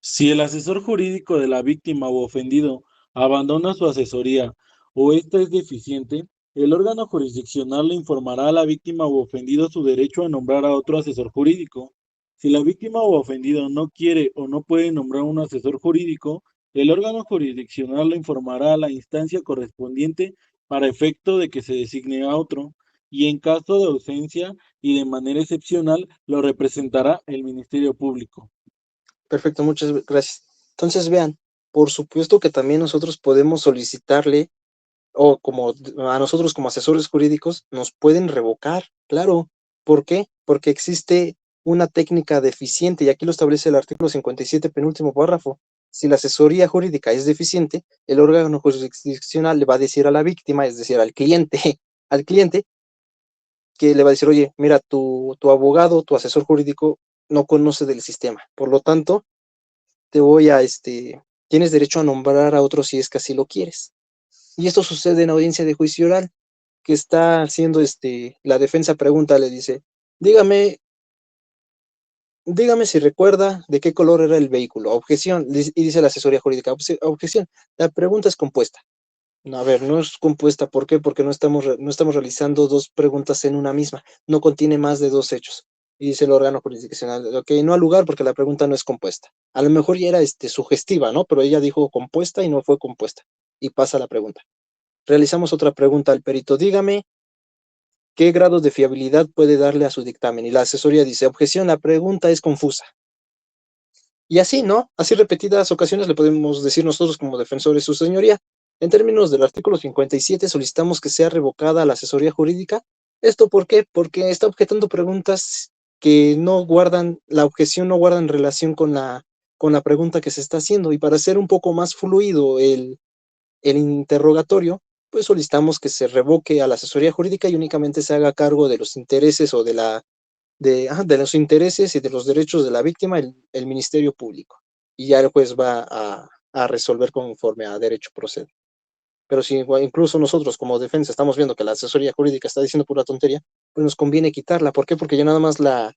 Si el asesor jurídico de la víctima o ofendido abandona su asesoría o ésta es deficiente, el órgano jurisdiccional le informará a la víctima o ofendido su derecho a nombrar a otro asesor jurídico. Si la víctima o ofendido no quiere o no puede nombrar un asesor jurídico, el órgano jurisdiccional le informará a la instancia correspondiente para efecto de que se designe a otro, y en caso de ausencia y de manera excepcional lo representará el Ministerio Público. Perfecto, muchas gracias. Entonces, vean, por supuesto que también nosotros podemos solicitarle, o como a nosotros como asesores jurídicos, nos pueden revocar, claro. ¿Por qué? Porque existe una técnica deficiente, y aquí lo establece el artículo 57, penúltimo párrafo. Si la asesoría jurídica es deficiente, el órgano jurisdiccional le va a decir a la víctima, es decir, al cliente, al cliente, que le va a decir, oye, mira, tu abogado, tu asesor jurídico no conoce del sistema. Por lo tanto, te voy a, tienes derecho a nombrar a otro si es que así lo quieres. Y esto sucede en audiencia de juicio oral, que está haciendo, la defensa pregunta, le dice, dígame, dígame si recuerda de qué color era el vehículo. Objeción, y dice la asesoría jurídica. Objeción, la pregunta es compuesta. No, a ver, no es compuesta. ¿Por qué? Porque no estamos realizando dos preguntas en una misma. No contiene más de dos hechos. Y dice el órgano jurisdiccional, ok, no al lugar porque la pregunta no es compuesta. A lo mejor ya era sugestiva, ¿no? Pero ella dijo compuesta y no fue compuesta. Y pasa la pregunta. Realizamos otra pregunta al perito. Dígame qué grado de fiabilidad puede darle a su dictamen. Y la asesoría dice, objeción, la pregunta es confusa. Y así, ¿no? Así repetidas ocasiones le podemos decir nosotros como defensores, su señoría, en términos del artículo 57 solicitamos que sea revocada la asesoría jurídica. ¿Esto por qué? Porque está objetando preguntas que no guardan, la objeción no guardan relación con la pregunta que se está haciendo. Y para hacer un poco más fluido el interrogatorio, pues solicitamos que se revoque a la asesoría jurídica y únicamente se haga cargo de los intereses o de los intereses y de los derechos de la víctima el Ministerio Público. Y ya el juez va a resolver conforme a derecho procede. Pero si incluso nosotros como defensa estamos viendo que la asesoría jurídica está diciendo pura tontería, pues nos conviene quitarla. ¿Por qué? Porque ya nada más va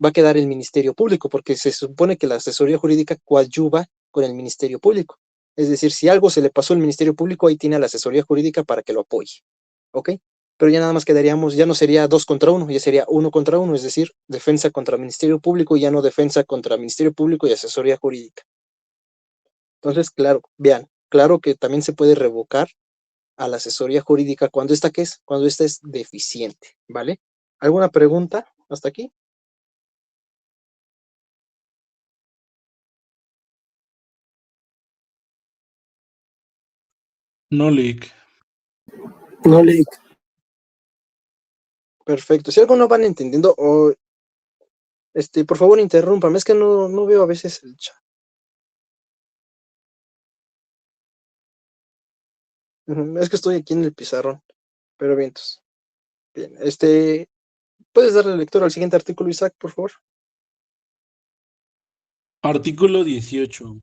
a quedar el Ministerio Público, porque se supone que la asesoría jurídica coadyuva con el Ministerio Público. Es decir, si algo se le pasó al Ministerio Público, ahí tiene a la asesoría jurídica para que lo apoye. ¿Ok? Pero ya nada más quedaríamos, ya no sería 2 contra 1, ya sería 1 contra 1, es decir, defensa contra Ministerio Público y ya no defensa contra Ministerio Público y asesoría jurídica. Entonces, claro, vean, claro que también se puede revocar a la asesoría jurídica cuando esta, ¿qué es? Cuando esta es deficiente, ¿vale? ¿Alguna pregunta hasta aquí? No, Lick. No le Perfecto. Si algo no van entendiendo, o por favor, interrúmpame, es que no veo a veces el chat. Es que estoy aquí en el pizarrón, pero bien, entonces. Bien, ¿puedes darle lectura al siguiente artículo, Isaac, por favor? Artículo 18.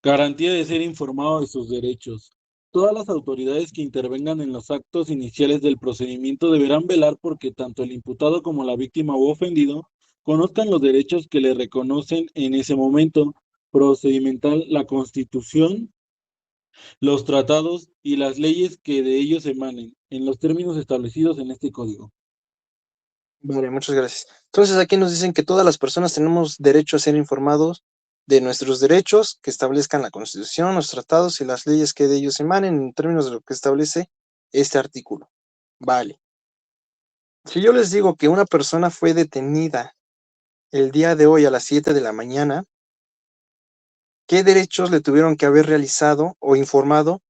Garantía de ser informado de sus derechos. Todas las autoridades que intervengan en los actos iniciales del procedimiento deberán velar porque tanto el imputado como la víctima u ofendido conozcan los derechos que le reconocen en ese momento procedimental la Constitución, los tratados y las leyes que de ellos emanen, en los términos establecidos en este código. Vale, muchas gracias. Entonces aquí nos dicen que todas las personas tenemos derecho a ser informados de nuestros derechos que establezcan la Constitución, los tratados y las leyes que de ellos emanen en términos de lo que establece este artículo. Vale. Si yo les digo que una persona fue detenida el día de hoy a las 7 de la mañana, ¿qué derechos le tuvieron que haber realizado o informado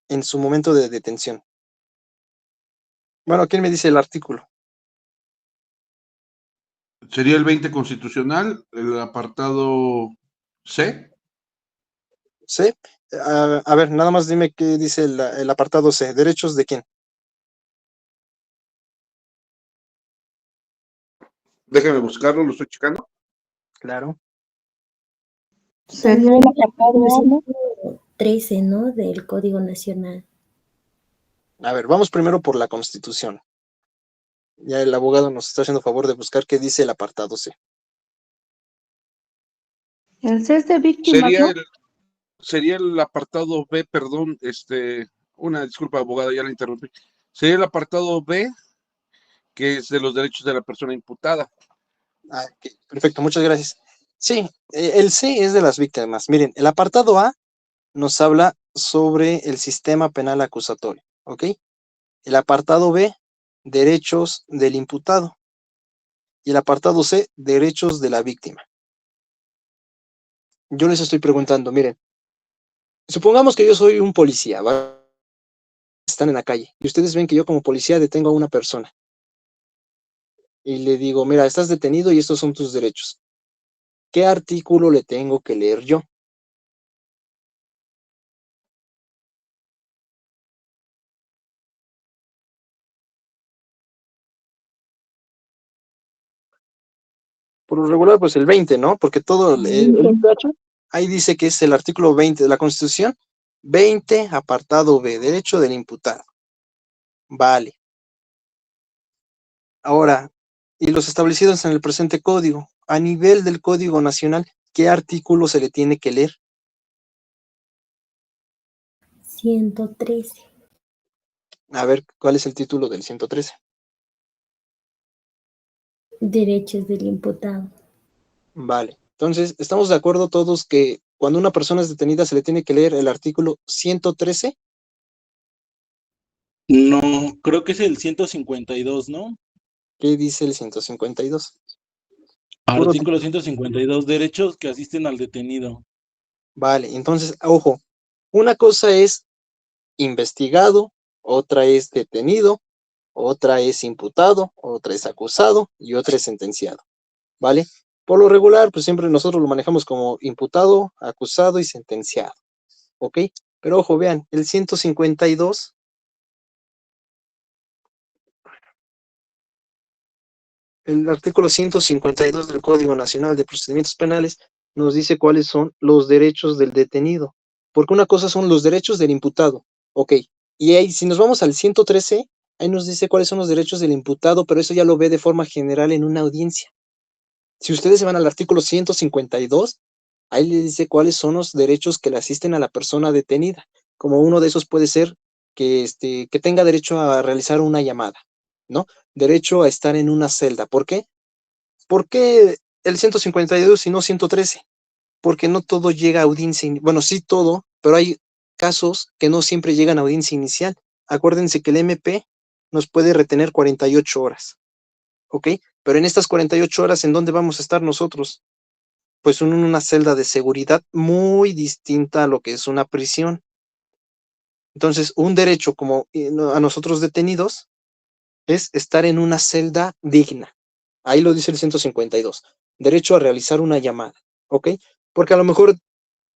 en su momento de detención? Bueno, ¿quién me dice el artículo? Sería el 20 constitucional, el apartado C. ¿Sí? A ver, nada más dime qué dice el apartado C. ¿Derechos de quién? Déjeme buscarlo, lo estoy checando. Claro. Sería el apartado A, ¿no? 13, ¿no? Del Código Nacional. A ver, vamos primero por la Constitución. Ya el abogado nos está haciendo favor de buscar qué dice el apartado C. El C es de víctimas, ¿no? Sería el apartado B, perdón, una disculpa, abogada, ya la interrumpí. Sería el apartado B, que es de los derechos de la persona imputada. Okay, perfecto, muchas gracias. Sí, el C es de las víctimas. Miren, el apartado A nos habla sobre el sistema penal acusatorio, ¿ok? El apartado B, derechos del imputado. Y el apartado C, derechos de la víctima. Yo les estoy preguntando, miren, supongamos que yo soy un policía, ¿va? Están en la calle, y ustedes ven que yo como policía detengo a una persona. Y le digo, mira, estás detenido y estos son tus derechos. ¿Qué artículo le tengo que leer yo? Por lo regular, pues el 20, ¿no? Porque todo el IPH, ahí dice que es el artículo 20 de la Constitución, 20, apartado B, derecho del imputado. Vale. Ahora, y los establecidos en el presente código, a nivel del Código Nacional, ¿qué artículo se le tiene que leer? 113. A ver, ¿cuál es el título del 113? Derechos del imputado. Vale. Entonces, ¿estamos de acuerdo todos que cuando una persona es detenida se le tiene que leer el artículo 113? No, creo que es el 152, ¿no? ¿Qué dice el 152? Puro Artículo título. 152, derechos que asisten al detenido. Vale, entonces, ojo, una cosa es investigado, otra es detenido, otra es imputado, otra es acusado y otra es sentenciado, ¿vale? Por lo regular, pues siempre nosotros lo manejamos como imputado, acusado y sentenciado, ¿ok? Pero ojo, vean, el 152, el artículo 152 del Código Nacional de Procedimientos Penales nos dice cuáles son los derechos del detenido, porque una cosa son los derechos del imputado, ¿ok? Y ahí, si nos vamos al 113, ahí nos dice cuáles son los derechos del imputado, pero eso ya lo ve de forma general en una audiencia. Si ustedes se van al artículo 152, ahí le dice cuáles son los derechos que le asisten a la persona detenida. Como uno de esos puede ser que tenga derecho a realizar una llamada, ¿no? Derecho a estar en una celda. ¿Por qué? ¿Por qué el 152 y no 113? Porque no todo llega a audiencia, bueno, sí todo, pero hay casos que no siempre llegan a audiencia inicial. Acuérdense que el MP nos puede retener 48 horas, ¿ok? Pero en estas 48 horas, ¿en dónde vamos a estar nosotros? Pues en una celda de seguridad muy distinta a lo que es una prisión. Entonces, un derecho como a nosotros detenidos es estar en una celda digna. Ahí lo dice el 152. Derecho a realizar una llamada, ¿ok? Porque a lo mejor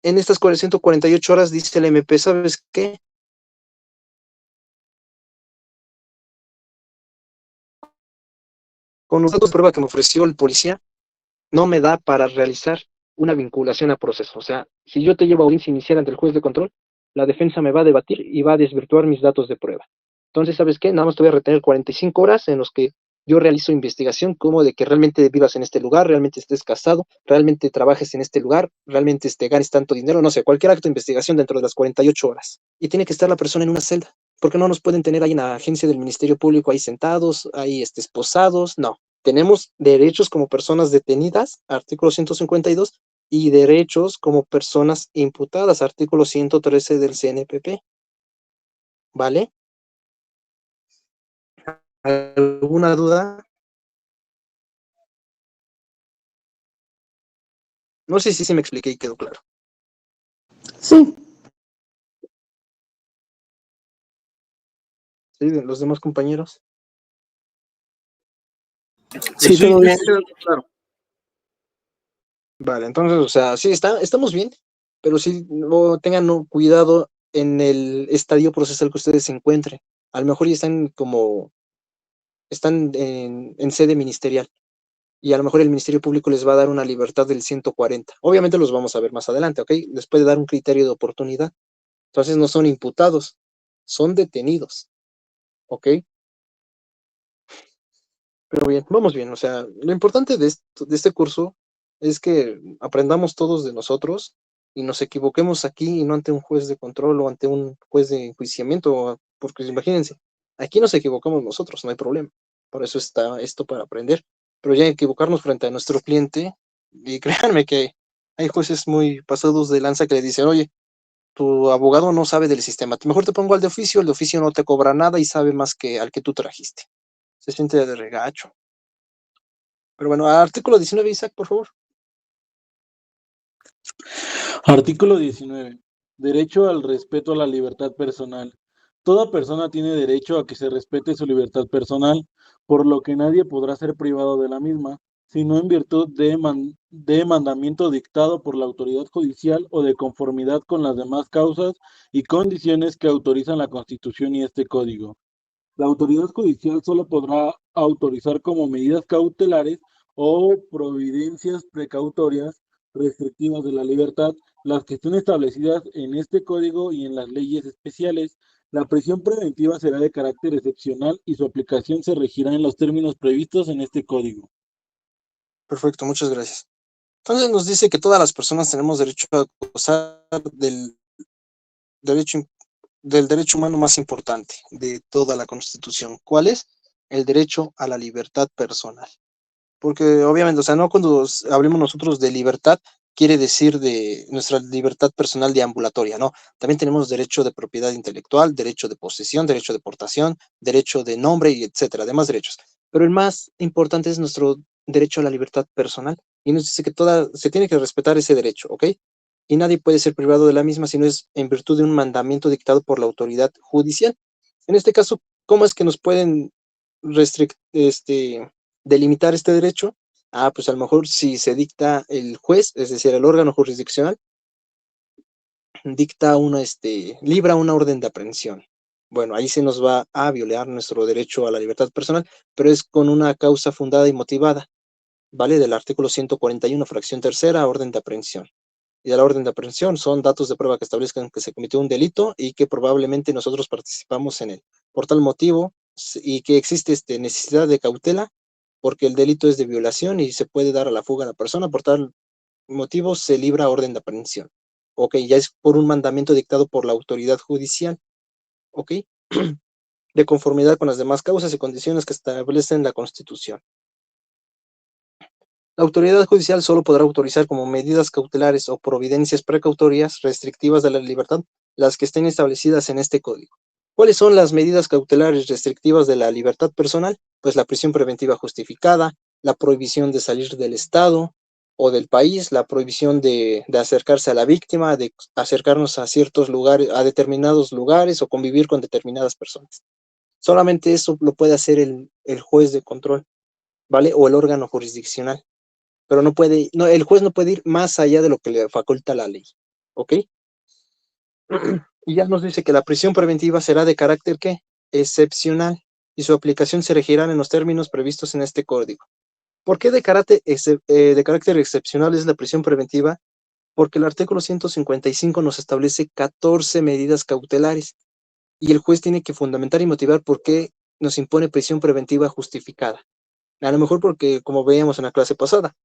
en estas 148 horas dice el MP, ¿sabes qué? Con los datos de prueba que me ofreció el policía, no me da para realizar una vinculación a proceso. O sea, si yo te llevo a audiencia inicial ante el juez de control, la defensa me va a debatir y va a desvirtuar mis datos de prueba. Entonces, ¿sabes qué? Nada más te voy a retener 45 horas en los que yo realizo investigación como de que realmente vivas en este lugar, realmente estés casado, realmente trabajes en este lugar, realmente ganes tanto dinero, no sé, cualquier acto de investigación dentro de las 48 horas. Y tiene que estar la persona en una celda, porque no nos pueden tener ahí en la agencia del Ministerio Público ahí sentados, ahí esposados, no. Tenemos derechos como personas detenidas, artículo 152, y derechos como personas imputadas, artículo 113 del CNPP. ¿Vale? ¿Alguna duda? No sé si me expliqué y quedó claro. Sí, ¿Sí? ¿De los demás compañeros? Sí, todo bien. Claro. Vale, entonces, o sea, sí, estamos bien, pero sí tengan cuidado en el estadio procesal que ustedes se encuentren. A lo mejor ya están en sede ministerial y a lo mejor el Ministerio Público les va a dar una libertad del 140. Obviamente los vamos a ver más adelante, ¿ok? Les puede dar un criterio de oportunidad. Entonces no son imputados, son detenidos, ¿ok? Pero bien, vamos bien, o sea, lo importante de este curso es que aprendamos todos de nosotros y nos equivoquemos aquí y no ante un juez de control o ante un juez de enjuiciamiento, porque imagínense, aquí nos equivocamos nosotros, no hay problema. Por eso está esto para aprender. Pero ya equivocarnos frente a nuestro cliente, y créanme que hay jueces muy pasados de lanza que le dicen, oye, tu abogado no sabe del sistema, mejor te pongo al de oficio, el de oficio no te cobra nada y sabe más que al que tú trajiste. Se siente de regacho. Pero bueno, artículo 19, Isaac, por favor. Artículo 19. Derecho al respeto a la libertad personal. Toda persona tiene derecho a que se respete su libertad personal, por lo que nadie podrá ser privado de la misma, sino en virtud de mandamiento dictado por la autoridad judicial o de conformidad con las demás causas y condiciones que autorizan la Constitución y este Código. La autoridad judicial solo podrá autorizar como medidas cautelares o providencias precautorias restrictivas de la libertad las que estén establecidas en este código y en las leyes especiales. La prisión preventiva será de carácter excepcional y su aplicación se regirá en los términos previstos en este código. Perfecto, muchas gracias. Entonces nos dice que todas las personas tenemos derecho a gozar derecho, del derecho humano más importante de toda la Constitución. ¿Cuál es? El derecho a la libertad personal. Porque obviamente, o sea, no cuando hablemos nosotros de libertad, quiere decir de nuestra libertad personal deambulatoria, ¿no? También tenemos derecho de propiedad intelectual, derecho de posesión, derecho de portación, derecho de nombre y etcétera, demás derechos. Pero el más importante es nuestro derecho a la libertad personal. Y nos dice que se tiene que respetar ese derecho, ¿ok? Y nadie puede ser privado de la misma si no es en virtud de un mandamiento dictado por la autoridad judicial. En este caso, ¿cómo es que nos pueden delimitar este derecho? Ah, pues a lo mejor si se dicta el juez, es decir, el órgano jurisdiccional, dicta libra una orden de aprehensión. Bueno, ahí se nos va a violar nuestro derecho a la libertad personal, pero es con una causa fundada y motivada, ¿vale? Del artículo 141, fracción tercera, orden de aprehensión. Y de la orden de aprehensión son datos de prueba que establezcan que se cometió un delito y que probablemente nosotros participamos en él. Por tal motivo, y que existe necesidad de cautela, porque el delito es de violación y se puede dar a la fuga a la persona, por tal motivo se libra orden de aprehensión. Ok, ya es por un mandamiento dictado por la autoridad judicial, ok, de conformidad con las demás causas y condiciones que establecen la Constitución. La autoridad judicial solo podrá autorizar como medidas cautelares o providencias precautorias restrictivas de la libertad las que estén establecidas en este código. ¿Cuáles son las medidas cautelares restrictivas de la libertad personal? Pues la prisión preventiva justificada, la prohibición de salir del Estado o del país, la prohibición de acercarse a la víctima, de acercarnos a ciertos lugares, a determinados lugares o convivir con determinadas personas. Solamente eso lo puede hacer el juez de control, ¿vale? O el órgano jurisdiccional, pero el juez no puede ir más allá de lo que le faculta la ley, ¿ok? Y ya nos dice que la prisión preventiva será de carácter, ¿qué? Excepcional, y su aplicación se regirá en los términos previstos en este código. ¿Por qué de carácter excepcional es la prisión preventiva? Porque el artículo 155 nos establece 14 medidas cautelares, y el juez tiene que fundamentar y motivar por qué nos impone prisión preventiva justificada. A lo mejor porque, como veíamos en la clase pasada,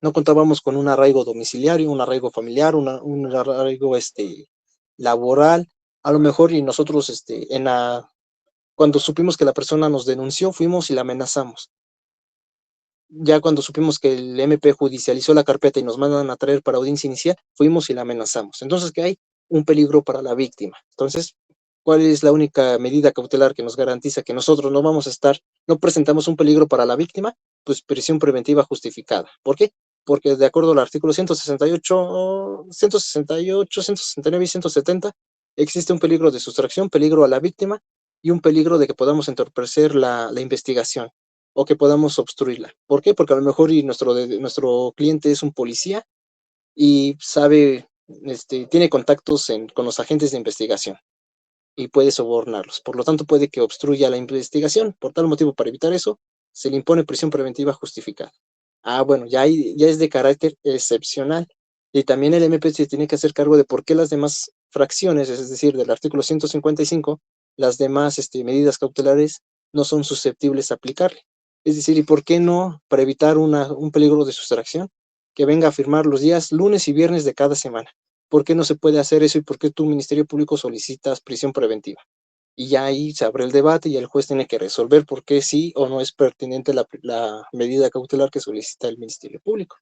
no contábamos con un arraigo domiciliario, un arraigo familiar, un arraigo laboral, a lo mejor, y nosotros cuando supimos que la persona nos denunció, fuimos y la amenazamos. Ya cuando supimos que el MP judicializó la carpeta y nos mandan a traer para audiencia inicial, fuimos y la amenazamos. Entonces, ¿qué hay? Un peligro para la víctima. Entonces, ¿cuál es la única medida cautelar que nos garantiza que nosotros no presentamos un peligro para la víctima? Pues prisión preventiva justificada. ¿Por qué? Porque de acuerdo al artículo 168, 169 y 170, existe un peligro de sustracción, peligro a la víctima y un peligro de que podamos entorpecer la investigación o que podamos obstruirla. ¿Por qué? Porque a lo mejor nuestro cliente es un policía y sabe, tiene contactos con los agentes de investigación y puede sobornarlos. Por lo tanto, puede que obstruya la investigación. Por tal motivo, para evitar eso, se le impone prisión preventiva justificada. Ah, bueno, ya es de carácter excepcional. Y también el MP se tiene que hacer cargo de por qué las demás fracciones, es decir, del artículo 155, las demás medidas cautelares no son susceptibles a aplicarle. Es decir, ¿y por qué no, para evitar un peligro de sustracción, que venga a firmar los días lunes y viernes de cada semana? ¿Por qué no se puede hacer eso y por qué tu Ministerio Público solicitas prisión preventiva? Y ya ahí se abre el debate y el juez tiene que resolver por qué sí o no es pertinente la medida cautelar que solicita el Ministerio Público.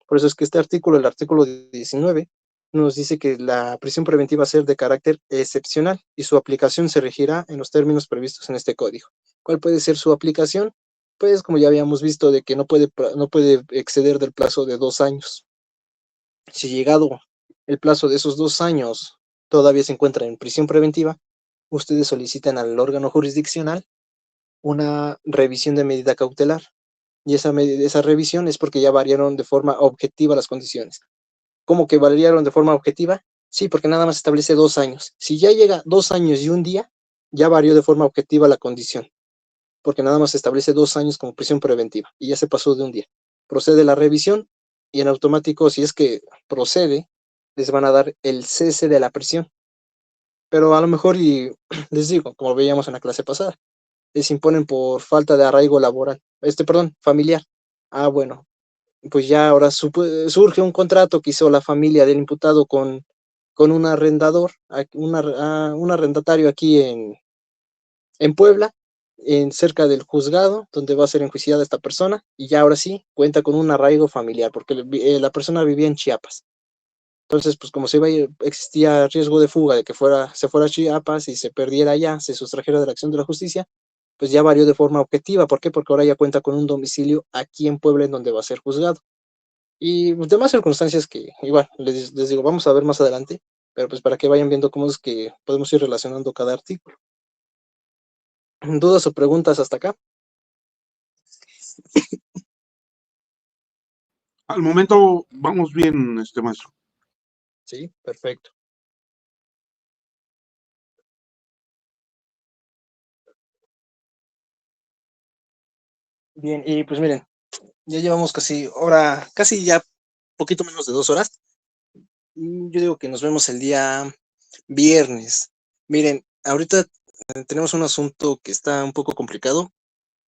Por eso es que el artículo 19, nos dice que la prisión preventiva va a ser de carácter excepcional y su aplicación se regirá en los términos previstos en este código. ¿Cuál puede ser su aplicación? Pues como ya habíamos visto, de que no puede exceder del plazo de 2 años. Si llegado el plazo de esos 2 años todavía se encuentra en prisión preventiva, ustedes solicitan al órgano jurisdiccional una revisión de medida cautelar. Y esa revisión es porque ya variaron de forma objetiva las condiciones. ¿Cómo que variaron de forma objetiva? Sí, porque nada más establece 2 años. Si ya llega 2 años y un día, ya varió de forma objetiva la condición, porque nada más establece 2 años como prisión preventiva y ya se pasó de un día. Procede la revisión y en automático, si es que procede, les van a dar el cese de la prisión. Pero a lo mejor, y les digo, como veíamos en la clase pasada, les imponen por falta de arraigo laboral, familiar. Ah, bueno, pues ya ahora surge un contrato que hizo la familia del imputado con un arrendador, un arrendatario aquí en Puebla, cerca del juzgado, donde va a ser enjuiciada esta persona, y ya ahora sí cuenta con un arraigo familiar, porque la persona vivía en Chiapas. Entonces, pues como existía riesgo de fuga, de que se fuera a Chiapas y se perdiera allá, se sustrajera de la acción de la justicia, pues ya varió de forma objetiva. ¿Por qué? Porque ahora ya cuenta con un domicilio aquí en Puebla, en donde va a ser juzgado. Y demás circunstancias que igual les digo, vamos a ver más adelante, pero pues para que vayan viendo cómo es que podemos ir relacionando cada artículo. ¿Dudas o preguntas hasta acá? Al momento vamos bien, maestro. Sí, perfecto. Bien, y pues miren, ya llevamos casi ya poquito menos de 2 horas. Yo digo que nos vemos el día viernes. Miren, ahorita tenemos un asunto que está un poco complicado.